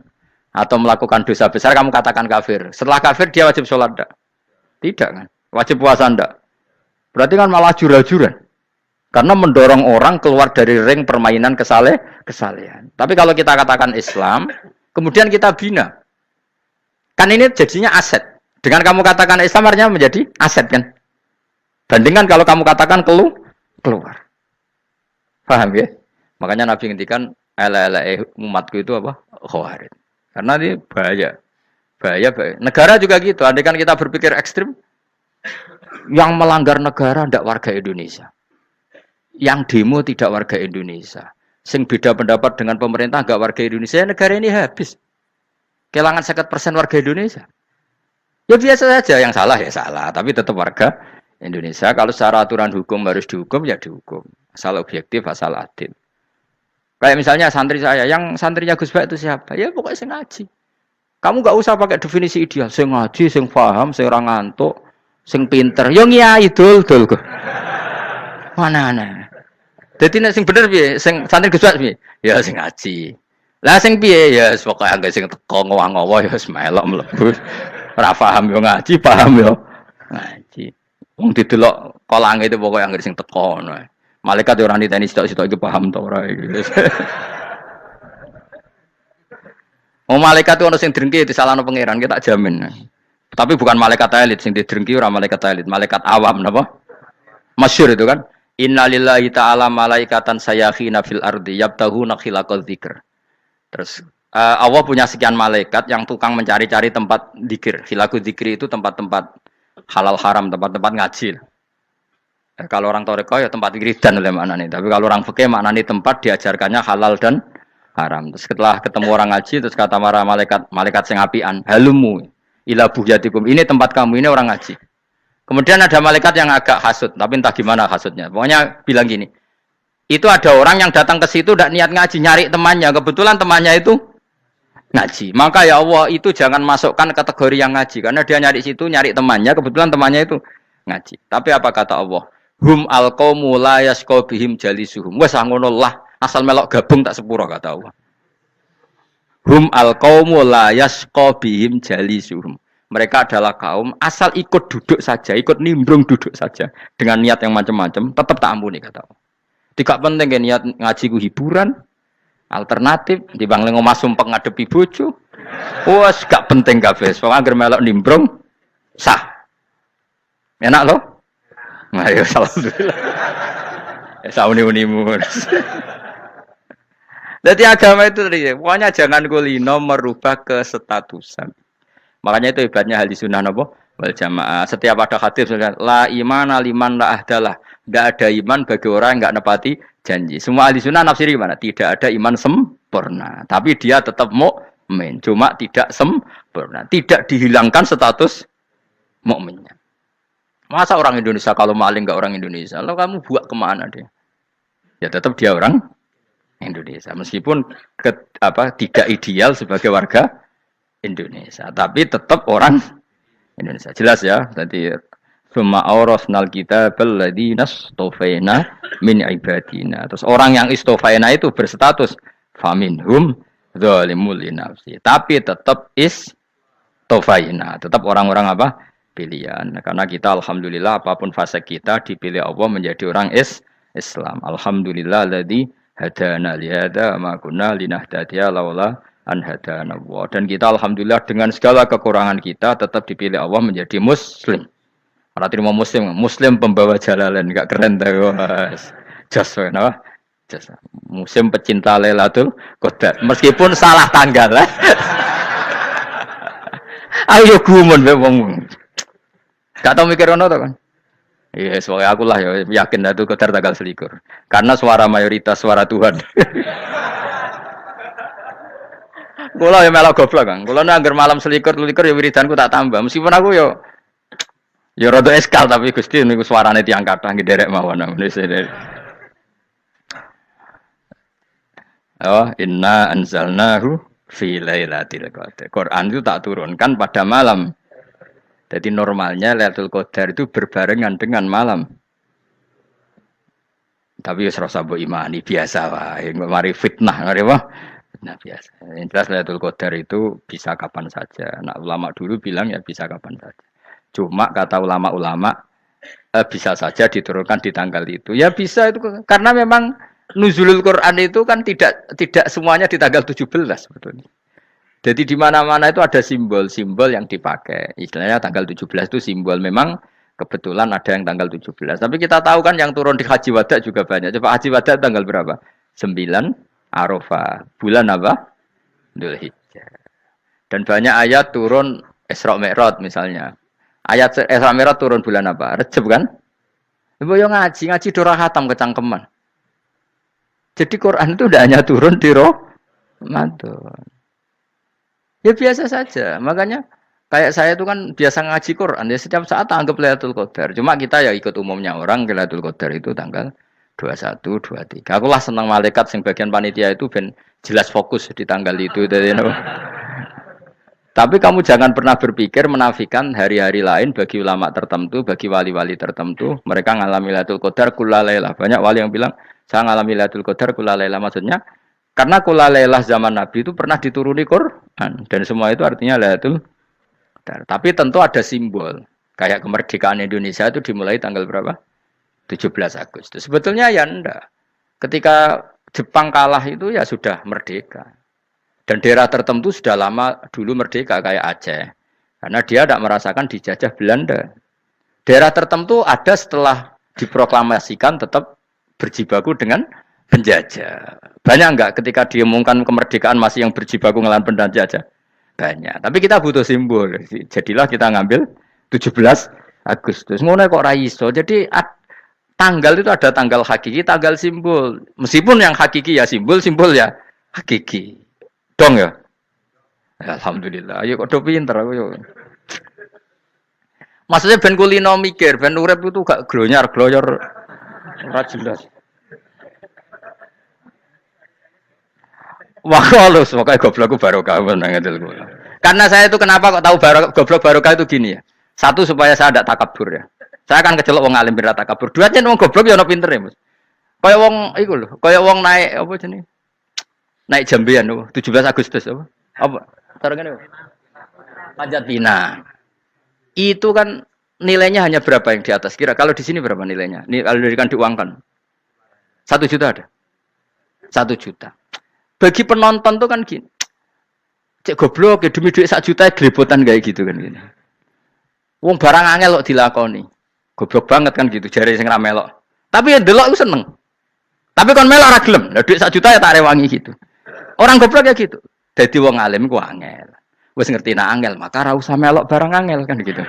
atau melakukan dosa besar kamu katakan kafir. Setelah kafir dia wajib sholat tidak? Tidak kan? Wajib puasa ndak? Berarti kan malah jura-juran. Karena mendorong orang keluar dari ring permainan kesalehan. Tapi kalau kita katakan Islam, kemudian kita bina. Kan ini jadinya aset. Dengan kamu katakan Islam artinya menjadi aset kan? Bandingkan kalau kamu katakan keluar. Paham ya? Makanya Nabi ngendikan ala-ala umatku itu apa? Khawarij. Karena ini bahaya. Bahaya. Negara juga gitu. Andai kan kita berpikir ekstrim, yang melanggar negara tidak warga Indonesia. Yang demo tidak warga Indonesia. Sing beda pendapat dengan pemerintah enggak warga Indonesia, negara ini habis. Kehilangan 50% warga Indonesia. Ya biasa saja, yang salah ya salah, tapi tetap warga Indonesia. Kalau secara aturan hukum harus dihukum ya dihukum. Asal objektif, asal adil. Kayak misalnya santri saya, yang santrinya Gus Bak itu siapa? Ya pokoknya sing ngaji. Kamu enggak usah pakai definisi ideal, sing ngaji, sing paham, sing ora ngantuk, sing pinter. Yo ngiyai dul kok. Mana. Jadi nek sing bener piye? Sing santri Gus Bak piye? Ya sing ngaji. Lah sing piye? Ya pokoke anggo sing teko ngowah-ngowo ya wis melok mlebu. Ora paham yo ngaji, paham yo ngaji. Wong didelok kolange itu pokoke anggo sing teko ngono. Malaikat yo ora niteni sitok-sitok iki paham ta ora iki. Oh malaikat itu ono sing drengki disalahno pangeran, kita jamin. Tapi bukan malaikat elit sing didrengki ora malaikat elit, malaikat awam napa? Masyhur itu kan. Innalillahi ta'ala malaikatan sayakhina fil ardi yabtahuna khilaqal dzikr. Terus Allah punya sekian malaikat yang tukang mencari-cari tempat dzikir. Khilaqul dzikri itu tempat-tempat halal haram, tempat-tempat ngaji. Kalau orang toreko ya tempat wiridan oleh maknanya. Tapi kalau orang fikih maknanya tempat diajarkannya halal dan haram. Terus setelah ketemu orang ngaji terus kata para malaikat sing apian, halumu ila buhyatikum. Ini tempat kamu, ini orang ngaji. Kemudian ada malaikat yang agak hasud, tapi entah gimana hasudnya. Pokoknya bilang gini, itu ada orang yang datang ke situ tidak niat ngaji, nyari temannya. Kebetulan temannya itu ngaji. Maka ya Allah itu jangan masukkan kategori yang ngaji. Karena dia nyari situ, nyari temannya. Kebetulan temannya itu ngaji. Tapi apa kata Allah? Hum alqaumu la yasqa bihim jalisuhum. Wes ngono lah, asal melok gabung tak sepuro kata Allah. Hum alqaumu la yasqa bihim jalisuhum. Mereka adalah kaum asal ikut duduk saja, ikut nimbrung duduk saja dengan niat yang macam-macam, tetap tak ampuni kata Allah. Tidak penting kan niat ngaji ku hiburan, alternatif, dibanding ngomasum pengadepi bojo. Wes gak penting kabeh. Pokoke anggere melok nimbrung sah. Enak loh? Nah, ya alhamdulillah. Ya sauni-unimu. Jadi agama itu tadi, pokoknya jangan kulino merubah kesestatusan. Makanya itu hebatnya ahli sunnah napa wal jamaah. Setiap ada hadis la imana liman la ahdalah. Tidak ada iman bagi orang yang enggak nepati janji. Semua ahli sunnah nafsiri gimana? Tidak ada iman sempurna, tapi dia tetap mukmin. Cuma tidak sempurna, tidak dihilangkan status mukminnya. Masa orang Indonesia kalau maling enggak orang Indonesia? Lalu kamu buat kemana dia? Ya tetap dia orang Indonesia. Meskipun tidak ideal sebagai warga Indonesia, tapi tetap orang Indonesia. Jelas ya. Tadi summa awrasnal kitabal ladzina istofaina min ibadina. Terus orang yang istofaina itu berstatus faminhum zalimul linafsi. Tapi tetap istofaina, tetap orang-orang apa? Pilihan. Karena kita alhamdulillah apapun fase kita dipilih Allah menjadi orang Islam. Alhamdulillah alladzi hadana li hadza ma kunna linahtadiya laula an hadana Allah. Dan kita alhamdulillah dengan segala kekurangan kita tetap dipilih Allah menjadi muslim. Karena terima muslim pembawa jalalain, enggak keren ta Mas. Jas napa? Jas. Muslim pecinta Lailatul Qadar. Meskipun salah tanggal. Ayo gumun mbek wong. Gak tau mikir ono to kan? Iya, soalnya aku lah ya yakin Lailatul Qadar tanggal 21. Karena suara mayoritas suara Tuhan. Kula ya melok goblok Kang. Kula nek anggar malam 21 ya wiridanku tak tambah. Meskipun aku ya rada eskal tapi Gusti niku suarane tiyang kathah nggih derek mawon. Oh, inna anzalnahu fi lailatul qadar. Quran itu tak turunkan pada malam. Jadi normalnya Lailatul Qadar itu berbarengan dengan malam. Tapi wis rasa mbok imani biasa wae. Mari fitnah, mari apa? Nah biasa. Yang jelas Lailatul Qadar itu bisa kapan saja. Nah ulama dulu bilang ya bisa kapan saja. Cuma kata ulama-ulama bisa saja diturunkan di tanggal itu. Ya bisa itu karena memang nuzulul Quran itu kan tidak semuanya di tanggal 17 sebetulnya. Jadi di mana-mana itu ada simbol-simbol yang dipakai. Istilahnya tanggal 17 itu simbol memang kebetulan ada yang tanggal 17. Tapi kita tahu kan yang turun di Haji Wada juga banyak. Coba Haji Wada tanggal berapa? 9 Arafah. Bulan apa? Dzulhijjah. Dan banyak ayat turun Isra Mi'raj misalnya. Ayat Isra Mi'raj turun bulan apa? Rejab kan? Ibu yang ngaji dora khatam kecangkeman. Jadi Quran itu tidak hanya turun di Ramadan. Ya biasa saja. Makanya kayak saya itu kan biasa ngaji Quran. Ya setiap saat anggap Lailatul Qadar. Cuma kita ya ikut umumnya orang Lailatul Qadar itu tanggal 21, 23. Aku lah senang malaikat sing bagian panitia itu ben jelas fokus di tanggal itu. Tapi kamu jangan pernah berpikir menafikan hari-hari lain bagi ulama tertentu, bagi wali-wali tertentu. Mereka ngalami Lailatul Qadar kulalailah. Banyak wali yang bilang, saya ngalami Lailatul Qadar kulalailah. Maksudnya, karena kulalailah zaman Nabi itu pernah dituruni Quran. Dan semua itu artinya Lailatul Qadar. Tapi tentu ada simbol. Kayak kemerdekaan Indonesia itu dimulai tanggal berapa? 17 Agustus. Sebetulnya ya enggak. Ketika Jepang kalah itu ya sudah merdeka. Dan daerah tertentu sudah lama dulu merdeka kayak Aceh. Karena dia tidak merasakan dijajah Belanda. Daerah tertentu ada setelah diproklamasikan tetap berjibaku dengan penjajah. Banyak enggak ketika diumumkan kemerdekaan masih yang berjibaku ngelawan penjajah? Banyak. Tapi kita butuh simbol. Jadilah kita ngambil 17 Agustus. Ngono kok ra iso. Jadi tanggal itu ada tanggal hakiki, tanggal simbol. Meskipun yang hakiki ya simbol ya hakiki. Dong ya? Alhamdulillah. Ayo kok do pinter aku yo. Maksudnya ben kulino mikir, ben urip itu gak glonyar-glonyor ora jelas. Wah, halus pokoke goblokku barokah nang ngedel kula. Karena saya itu kenapa kok tahu goblok barokah itu gini ya. Satu supaya saya tidak takabur ya. Saya akan kecelok wong alim berat takabur. Dua aja wong goblok ya ono pinter ya, Mas. Kaya wong iku lho, kaya wong naik apa jenenge? Naik jambean apa? 17 Agustus apa? Apa? Sekarang ini Panjat Pinang. Itu kan nilainya hanya berapa yang di atas? Kira kalau di sini berapa nilainya? Kalau diberikan diuangkan. 1 juta ada? 1 juta. Bagi penonton tuh kan gini. Cek goblok ya demi duit 1 juta gelebotan kayak gitu kan gini. Wong barang angel kok dilakoni. Goblok banget kan gitu jare sing ra melok. Tapi ya delok aku seneng. Tapi kon melok ora gelem. Lah duit 1 juta ya tak rewangi gitu. Orang goblok ya gitu. Dadi wong alim ku angel. Wis ngerti nak angel, maka ora usah melok barang angel kan gitu.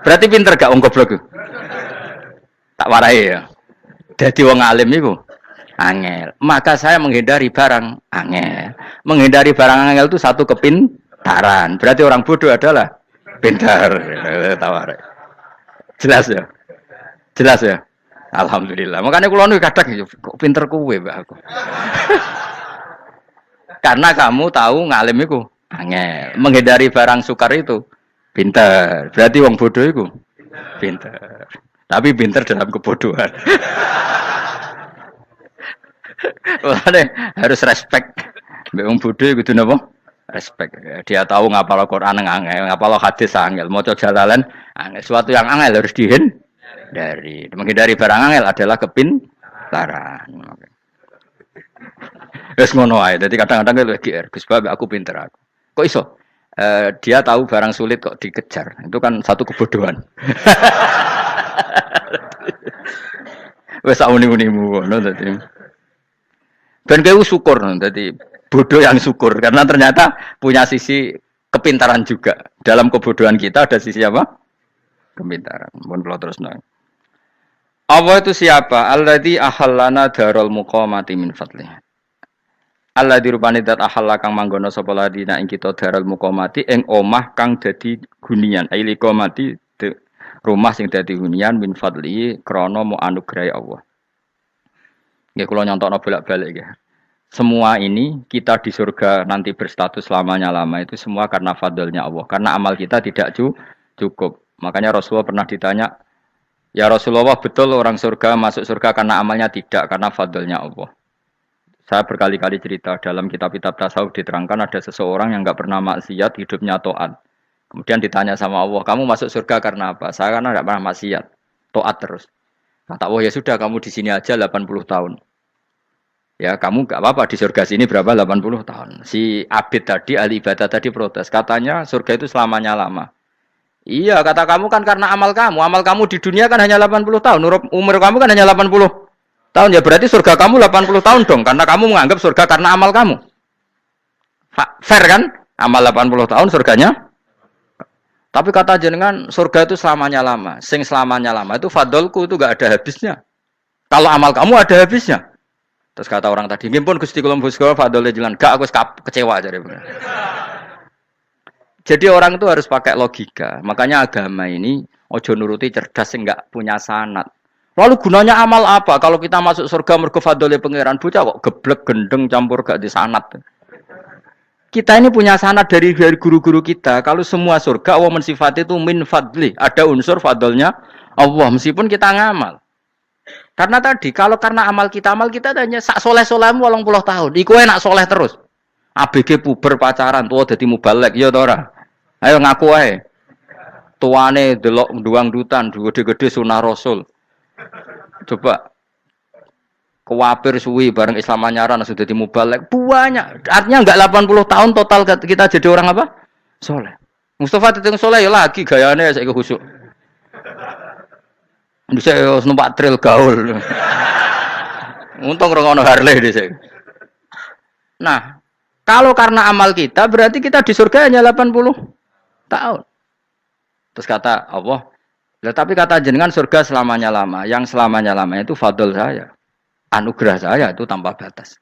Berarti pinter gak wong goblok ku? Tak warai ya. Dadi wong alim iku angel. Maka saya menghindari barang angel. Menghindari barang angel itu satu kepintaran. Berarti orang bodoh adalah pintar. Tawarai. Jelas ya? Jelas ya? Alhamdulillah. Makanya kula nu kadang kok pinter kuwe mbak aku. Karena kamu tahu ngalim iku angel. Menghindari barang sukar itu pintar. Berarti wong bodoh iku pintar. Tapi pintar dalam kebodohan. Harus respect. Mbak wong bodoh kudu napa? Respect. Dia tahu ngapal Quran angel, ngapal hadis angel, maca jalalan angel. Suatu yang angel harus dihindari. Menghindari barang angel adalah kepintaran. Wes ngono ae. Dadi kadang-kadang lho GR, Gus Bab aku pinter aku. Kok iso? Dia tahu barang sulit kok dikejar. Itu kan satu kebodohan. Wes uni-unimu ngono dadi. Ben kowe syukur dadi bodoh yang syukur karena ternyata punya sisi kepintaran juga. Dalam kebodohan kita ada sisi apa? Kepintaran. Mun kula terusno. Allah itu siapa? Alladzi ahallana darul muqamati min fadlihi. Allah dirupani dat ahalla kang manggono sapa ladina ing kita daral muqamati ing omah kang dadi hunian aili qamati rumah sing dadi hunian min fadli krana mu anugrahe Allah. Nggih kula nyontokno bolak-balik nggih. Semua ini kita di surga nanti berstatus lamanya-lama itu semua karena fadlnya Allah. Karena amal kita tidak cukup. Makanya Rasulullah pernah ditanya, "Ya Rasulullah, betul orang surga masuk surga karena amalnya tidak karena fadlnya Allah?" Saya berkali-kali cerita dalam kitab-kitab tasawuf diterangkan ada seseorang yang enggak pernah maksiat, hidupnya taat. Kemudian ditanya sama Allah, kamu masuk surga karena apa? Saya karena tidak pernah maksiat, taat terus. Kata Allah, ya sudah kamu di sini aja 80 tahun. Ya kamu gak apa-apa di surga sini berapa 80 tahun. Si Abid tadi, ahli ibadah tadi protes. Katanya surga itu selamanya lama. Iya kata kamu kan karena amal kamu. Amal kamu di dunia kan hanya 80 tahun. Umur kamu kan hanya 80 tahun. Ya berarti surga kamu 80 tahun dong. Karena kamu menganggap surga karena amal kamu. Fair kan? Amal 80 tahun surganya. Tapi kata jenengan surga itu selamanya lama. Sing selamanya lama itu fadolku itu gak ada habisnya. Kalau amal kamu ada habisnya. Terus kata orang tadi, "Nggih pun Gusti kula mbusga fadole jalan." Gak aku kecewa aja. Jadi orang itu harus pakai logika. Makanya agama ini ojo nuruti cerdas enggak punya sanad. Lalu gunanya amal apa? Kalau kita masuk surga mergo fadole pangeran bocah kok geblek gendeng campur gak di sanad. Kita ini punya sanad dari guru-guru kita. Kalau semua surga Allah mensifati itu min fadli, ada unsur fadlnya Allah meskipun kita ngamal. Karena tadi kalau karena amal kita hanya sak soleh-solehmu 80 tahun. Iku enak soleh terus. ABG puber pacaran tua dadi mubalek ya ta ora. Ayo ngaku ae. Tuane delok duang dutan gede-gede sunah Rasul. Coba kuwapir suwi bareng Islam anyaran sudah dadi mubalek banyak. Artinya enggak 80 tahun total kita jadi orang apa? Soleh. Mustafa teteng soleh ya lagi gayane saiki khusuk. Bisa numpak trail gaul. Untung ngono Harley dhisik. Nah, kalau karena amal kita berarti kita di surga hanya 80 tahun. Terus kata Allah, tapi kata jenengan surga selamanya lama. Yang selamanya lama itu fadl saya. Anugerah saya itu tanpa batas.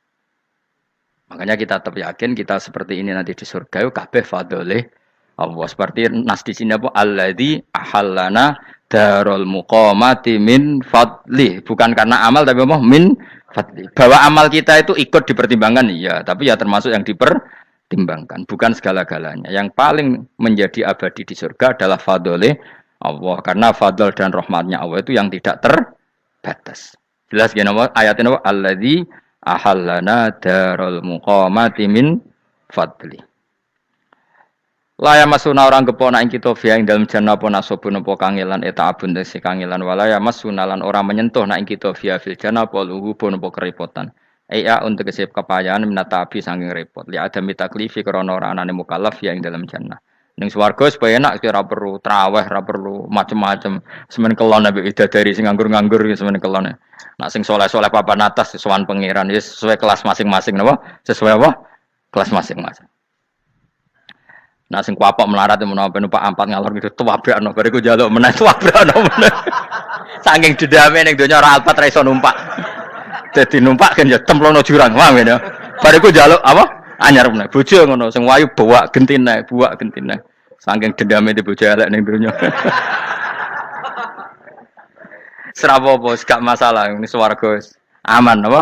Makanya kita tetap yakin kita seperti ini nanti di surga itu kabeh fadlih Allah. Seperti nas di sini apa? Alladzi ahallana darul muqamati min fadli. Bukan karena amal tapi apa? Min fadli. Bahwa amal kita itu ikut dipertimbangkan iya, tapi ya termasuk yang dipertimbangkan, bukan segala-galanya. Yang paling menjadi abadi di surga adalah fadlih Allah, karena fadl dan rahmatnya Allah itu yang tidak terbatas. Jelas gini ayatnya apa? Alladzi ahallana darul muqamati min fadli. Laya masuna orang kepona ing kita via ing dalam jannah pun asobun apa kangelan eta abun desi kangelan walaya masuna lan orang menyentuh nak ing kita via fil jannah poluhu pun apa kerepotan. Iya untuk kesep kepayaan minata api saking repot. Li ada mitaklifi krana ora anane mukallaf via ing dalam jannah. Ning swarga supaya enak ora perlu traweh, ora perlu macem-macem. Semen kelon ambek widadari sing nganggur-nganggur semen kelon. Nak sing saleh-saleh papan atas sowan pangeran wis sesuai kelas masing-masing napa? Sesuai apa? Kelas masing-masing. Nah sing kuapok melarat menawa numpak ampat ngalor gitu tuwabrakno bariku njaluk meneh tuwabrakno meneh. Saking dendame ning donya ora alpat ra iso numpak. Dadi numpak kan ya templono jurang wae ya. Bariku njaluk apa? Anyar meneh. Bojo ngono sing wayu buak gentine. Saking dendame di bojo elek ning donya. Serapopo gak masalah ini swarga aman apa?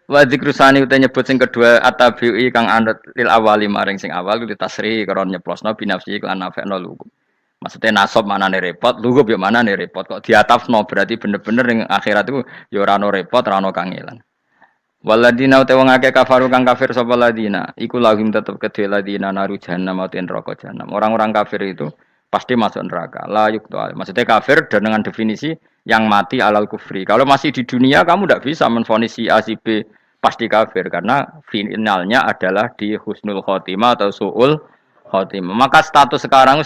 Wa dzikrusani uta nyebut sing kedua atabi'i kang anut lil awali maring sing awal li tasri karo nyeplosno binafsi lan nafekno lugu. Maksudnya nasab manane repot, lugu yo manane repot kok diatafno berarti bener-bener ning akhirat iku yo ora ono repot, ora ono kangelan. Waladina uta wong akeh kafaru kang kafir sapa ladina, iku lahum tetep kedhe ladina naru jahannam utawa neraka jahanam. Orang-orang kafir itu pasti masuk neraka. La yuqtal. Maksudnya kafir dengan definisi yang mati alal kufri. Kalau masih di dunia kamu tidak bisa menvonis si A si B pasti kafir karena finalnya adalah di husnul khotimah atau suul khotimah. Maka status sekarang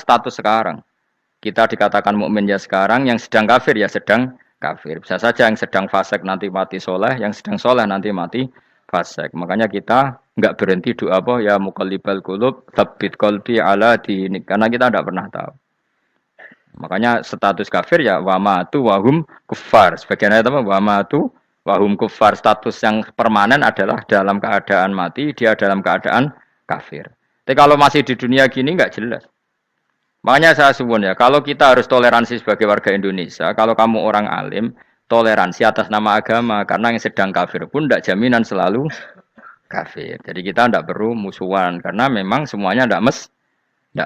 kita dikatakan mukmin ya sekarang, yang sedang kafir ya sedang kafir. Bisa saja yang sedang fasik nanti mati soleh, yang sedang soleh nanti mati fasik. Makanya kita enggak berhenti doa apa ya muqallibal qulub tsabbit qalbi ala dinik, karena kita tidak pernah tahu. Makanya status kafir ya wamatu wahum kufar. Sebagian ayat apa wamatu wahum kufar, status yang permanen adalah dalam keadaan mati, dia dalam keadaan kafir. Tapi kalau masih di dunia gini enggak jelas. Makanya saya suwun ya, kalau kita harus toleransi sebagai warga Indonesia, kalau kamu orang alim, toleransi atas nama agama, karena yang sedang kafir pun tidak jaminan selalu kafir. Jadi kita tidak perlu musuhan, karena memang semuanya tidak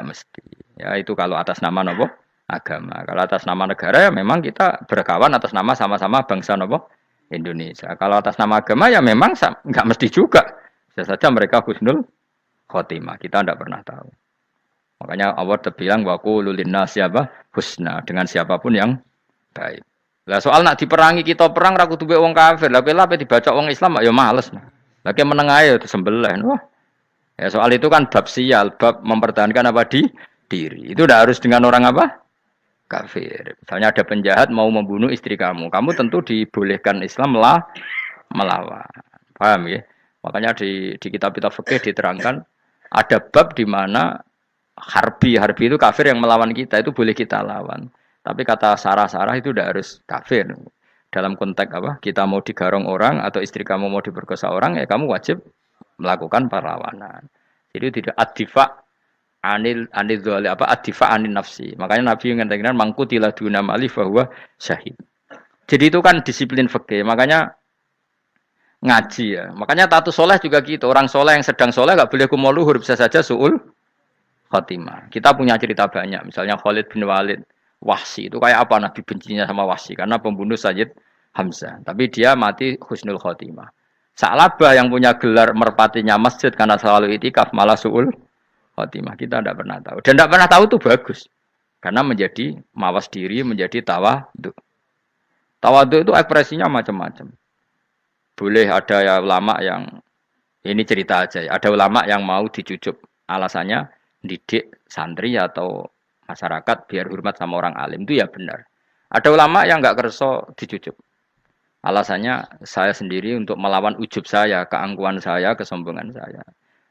mesti. Ya itu kalau atas nama nopo agama. Kalau atas nama negara ya memang kita berkawan atas nama sama-sama bangsa nopo Indonesia. Kalau atas nama agama ya memang nggak mesti juga. Bisa saja mereka husnul khotimah. Kita tidak pernah tahu. Makanya Allah terbilang wa qulul linnasi apa husna dengan siapapun yang baik. Lah soal nak diperangi kita perang ra kudu mbek wong kafir. Lah kowe ape dibaca wong Islam ya males. Lah ki meneng ae disembelih. Wah. Ya soal itu kan bab sial, bab mempertahankan apa diri. Itu udah harus dengan orang apa? Kafir. Misalnya ada penjahat mau membunuh istri kamu, kamu tentu dibolehkan Islam lah melawan. Paham ya? Makanya di kitab-kitab fikih diterangkan ada bab di mana harbi itu kafir yang melawan kita itu boleh kita lawan. Tapi kata sarah-sarah itu udah harus kafir. Dalam konteks apa? Kita mau digarong orang atau istri kamu mau diperkosa orang ya kamu wajib melakukan perlawanan. Jadi tidak adifa anil dzali apa adifa anin nafsi. Makanya Nabi mengatakan mangkutila duna mali bahwa syahid. Jadi itu kan disiplin fikih. Makanya ngaji ya. Makanya tatu soleh juga gitu. Orang soleh yang sedang soleh nggak boleh kumul luhur, bisa saja suul khotimah. Kita punya cerita banyak. Misalnya Khalid bin Walid, Wahsi itu kayak apa Nabi bencinya sama Wahsi karena pembunuh Sayyid Hamzah. Tapi dia mati husnul khotimah. Sa'labah yang punya gelar merpatinya masjid karena selalu itikaf malah suul khotimah. Kita tidak pernah tahu. Dan tidak pernah tahu itu bagus. Karena menjadi mawas diri, menjadi tawadhu. Tawadhu itu ekspresinya macam-macam. Boleh ada ya ulama yang, ini cerita aja ya, ada ulama yang mau dicucup. Alasannya didik santri atau masyarakat biar hormat sama orang alim. Itu ya benar. Ada ulama yang nggak kerso dicucup. Alasannya saya sendiri untuk melawan ujub saya, keangkuhan saya, kesombongan saya.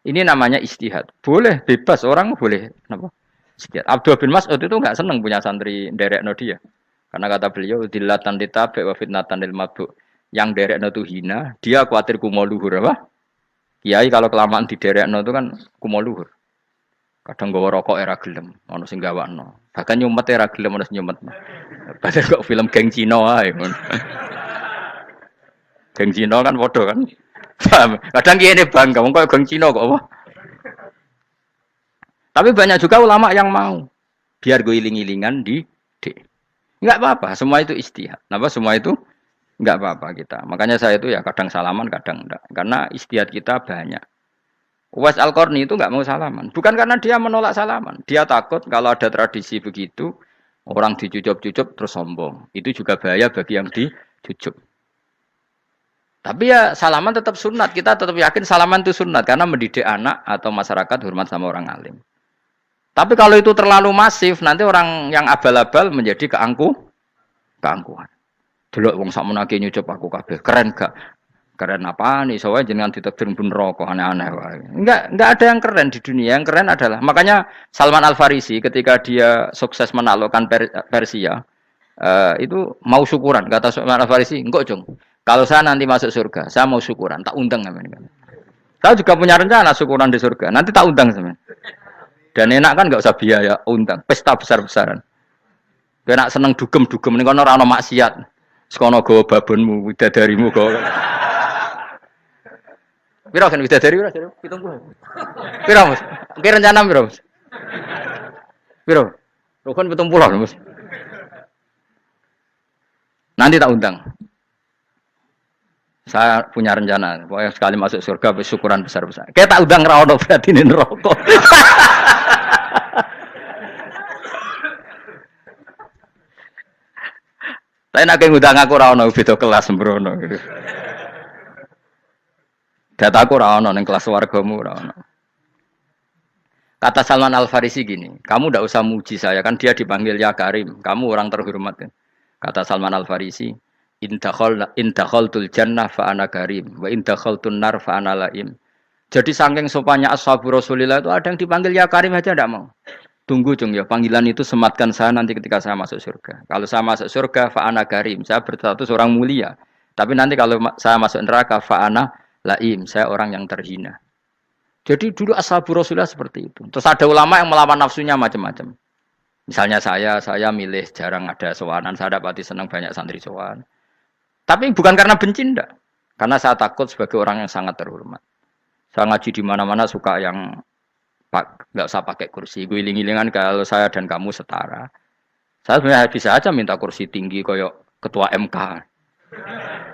Ini namanya istihad. Boleh, bebas. Orang boleh. Kenapa? Istihad. Abdul bin Mas'ud itu nggak senang punya santri derekno dia. Karena kata beliau, dilatan ditabe wa fitnatan lil mabuk. Yang derekno itu hina, dia khawatir kumo luhur. Apa? Kiai kalau kelamaan di derekno itu kan kumo luhur. Kadang gawa rokok era gelem, ono sing gawakno. Bahkan nyumet era gelem ono sing nyumet. Padahal kok film geng Cina ae. Geng Cina kan padha kan. Kadang kene bangga, wong koyo geng Cina kok apa? Tapi banyak juga ulama yang mau biar gue iling-ilingan di enggak apa-apa, semua itu istihad. Napa semua itu enggak apa-apa kita. Makanya saya itu ya kadang salaman, kadang enggak. Karena istihad kita banyak. Uwais Al-Qarni itu enggak mau salaman. Bukan karena dia menolak salaman. Dia takut kalau ada tradisi begitu, orang dicucup-cucup terus sombong. Itu juga bahaya bagi yang dicucup. Tapi ya salaman tetap sunat. Kita tetap yakin salaman itu sunat. Karena mendidik anak atau masyarakat hormat sama orang alim. Tapi kalau itu terlalu masif, nanti orang yang abal-abal menjadi keangkuhan. Delok wong sakmenake nyucup aku kabeh. Keren gak? Keren apa nih? Soalnya jenengan ditakdir pun rokok aneh-aneh. Enggak ada yang keren di dunia. Yang keren adalah makanya Salman Al Farisi ketika dia sukses menaklukkan Persia, itu mau syukuran. Kata Salman Al Farisi, enggak Jong. Kalau saya nanti masuk surga, saya mau syukuran, tak undang kan. Saya juga punya rencana syukuran di surga. Nanti tak undang sama. Dan enak kan enggak usah biaya undang, pesta besar-besaran. Enak seneng dugem-dugem ning kono ora ono maksiat. Sekono go babonmu, widadarimu go. Piro kan widadari ora 70. Piro Mas? Ki rencana piro Mas? Piro? Rukun 70 Mas. Nanti tak undang. Saya punya rencana, pokoknya sekali masuk surga bersyukuran besar-besar. Kayak tak undang ra ono berarti ning neraka. Tapi nek ngundang aku ra ono beda kelas sembrono gitu. Dataku ra ono ning kelas wargamu ra ono. Kata Salman Al Farisi gini, kamu ndak usah muji saya kan dia dipanggil ya Karim, kamu orang terhormat. Kata Salman Al Farisi, in dakhaltul jannah fa ana karim wa in dakhaltun nar fa ana laim. Jadi saking sopannya ashabu Rasulillah itu ada yang dipanggil ya Karim aja ndak mau. Tunggu Jung ya, panggilan itu sematkan saya nanti ketika saya masuk surga. Kalau saya masuk surga fa ana karim, saya berstatus orang mulia. Tapi nanti kalau saya masuk neraka fa ana laim, saya orang yang terhina. Jadi dulu ashabu Rasulillah seperti itu. Terus ada ulama yang melawan nafsunya macam-macam. Misalnya saya milih jarang ada sowanan, saya dapati senang banyak santri sowan. Tapi bukan karena benci enggak. Karena saya takut sebagai orang yang sangat terhormat. Saya ngaji di mana-mana suka yang enggak usah pakai kursi. Gue iling-ilingan kalau saya dan kamu setara. Saya sebenarnya bisa aja minta kursi tinggi koyok ketua MK.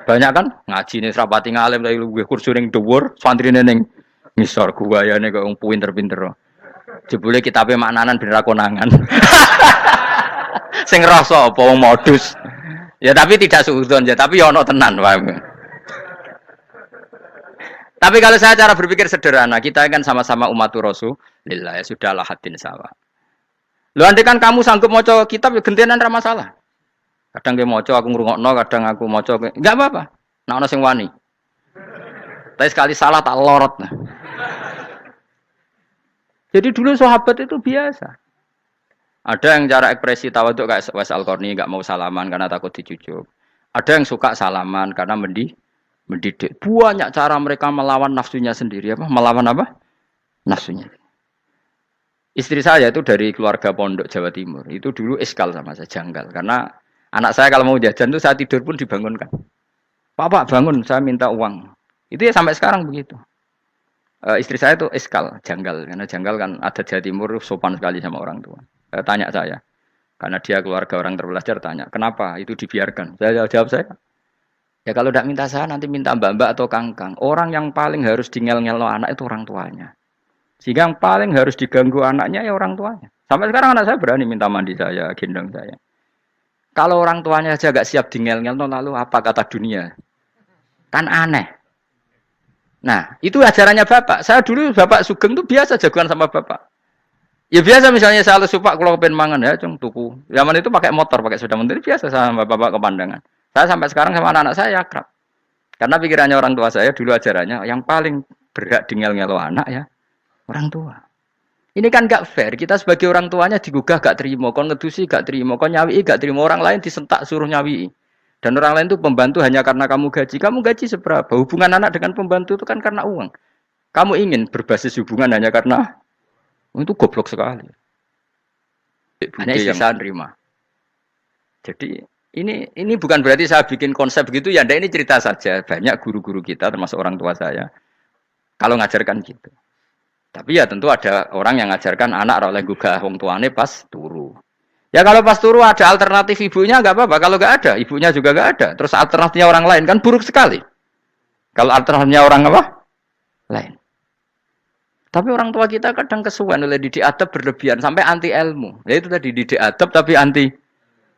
Banyak kan ngaji nih serapati ngalim tapi gue kursi ning dhuwur, santrine ning ngisor gua ya nek wong pinter-pinter. Jebule kitabe maknanan ben ra konangan. Sing rasa apa wong modus. Ya tapi tidak suudzon ya, tapi ya ono tenan, paham. Tapi kalau saya cara berpikir sederhana, kita kan sama-sama umatur Rasulillah, ya sudahlah hadin sawa. Lu andai kan kamu sanggup maca kitab ya gentenan ra masalah. Kadang dia maca aku ngrungokno, kadang aku maca enggak apa-apa. Nek ana sing wani. Tapi sekali salah tak lorot. Nah. Jadi dulu sahabat itu biasa. Ada yang cara ekspresi tawaduk kayak Wais Al-Qarni enggak mau salaman karena takut dicucuk. Ada yang suka salaman karena mendidik. Banyak cara mereka melawan nafsunya sendiri apa? Melawan apa? Nafsunya. Istri saya itu dari keluarga pondok Jawa Timur. Itu dulu iskal sama saya, janggal. Karena anak saya kalau mau jajan itu saya tidur pun dibangunkan. Pak bangun, saya minta uang. Itu ya sampai sekarang begitu. Istri saya itu iskal, janggal. Karena janggal kan ada Jawa Timur sopan sekali sama orang tua. Tanya saya. Karena dia keluarga orang terpelajar tanya, kenapa itu dibiarkan? Saya jawab saya. Ya kalau tidak minta saya nanti minta mbak-mbak atau kangkang. Orang yang paling harus dingel-ngelo anak itu orang tuanya. Sehingga yang paling harus diganggu anaknya ya orang tuanya. Sampai sekarang anak saya berani minta mandi saya, gendong saya. Kalau orang tuanya saja gak siap dingel-ngelo lalu apa kata dunia? Kan aneh. Nah itu ajarannya bapak. Saya dulu bapak Sugeng itu biasa jagoan sama bapak. Ya biasa misalnya saya lupa kalau pengen mangan ya cung tuku. Zaman itu pakai motor, pakai sepeda motor biasa sama bapak ke Pandangan. Saya sampai sekarang sama anak-anak saya akrab. Karena pikirannya orang tua saya dulu ajarannya yang paling berhak dingel-ngelo anak ya orang tua. Ini kan gak fair. Kita sebagai orang tuanya digugah gak terima, kon ngedusi gak terima, kon nyawi gak terima, orang lain disentak suruh nyawi. Dan orang lain itu pembantu hanya karena kamu gaji. Kamu gaji seberapa? Hubungan anak dengan pembantu itu kan karena uang. Kamu ingin berbasis hubungan hanya karena itu goblok sekali. Hanya sisa nerima. Jadi ini bukan berarti saya bikin konsep begitu ya. Ini cerita saja. Banyak guru-guru kita termasuk orang tua saya kalau ngajarkan gitu. Tapi ya tentu ada orang yang ngajarkan anak oleh gugah wong tuane pas turu. Ya kalau pas turu ada alternatif ibunya nggak apa-apa. Kalau nggak ada ibunya juga nggak ada. Terus alternatifnya orang lain kan buruk sekali. Kalau alternatifnya orang apa? Lain. Tapi orang tua kita kadang kesuwen oleh didik adab berlebihan sampai anti ilmu. Ya itu tadi didik adab tapi anti.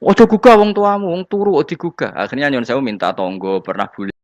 Ojo gugah wong tuamu, wong turu ojo digugah. Akhirnya nyon sewu minta tonggo, pernah bully.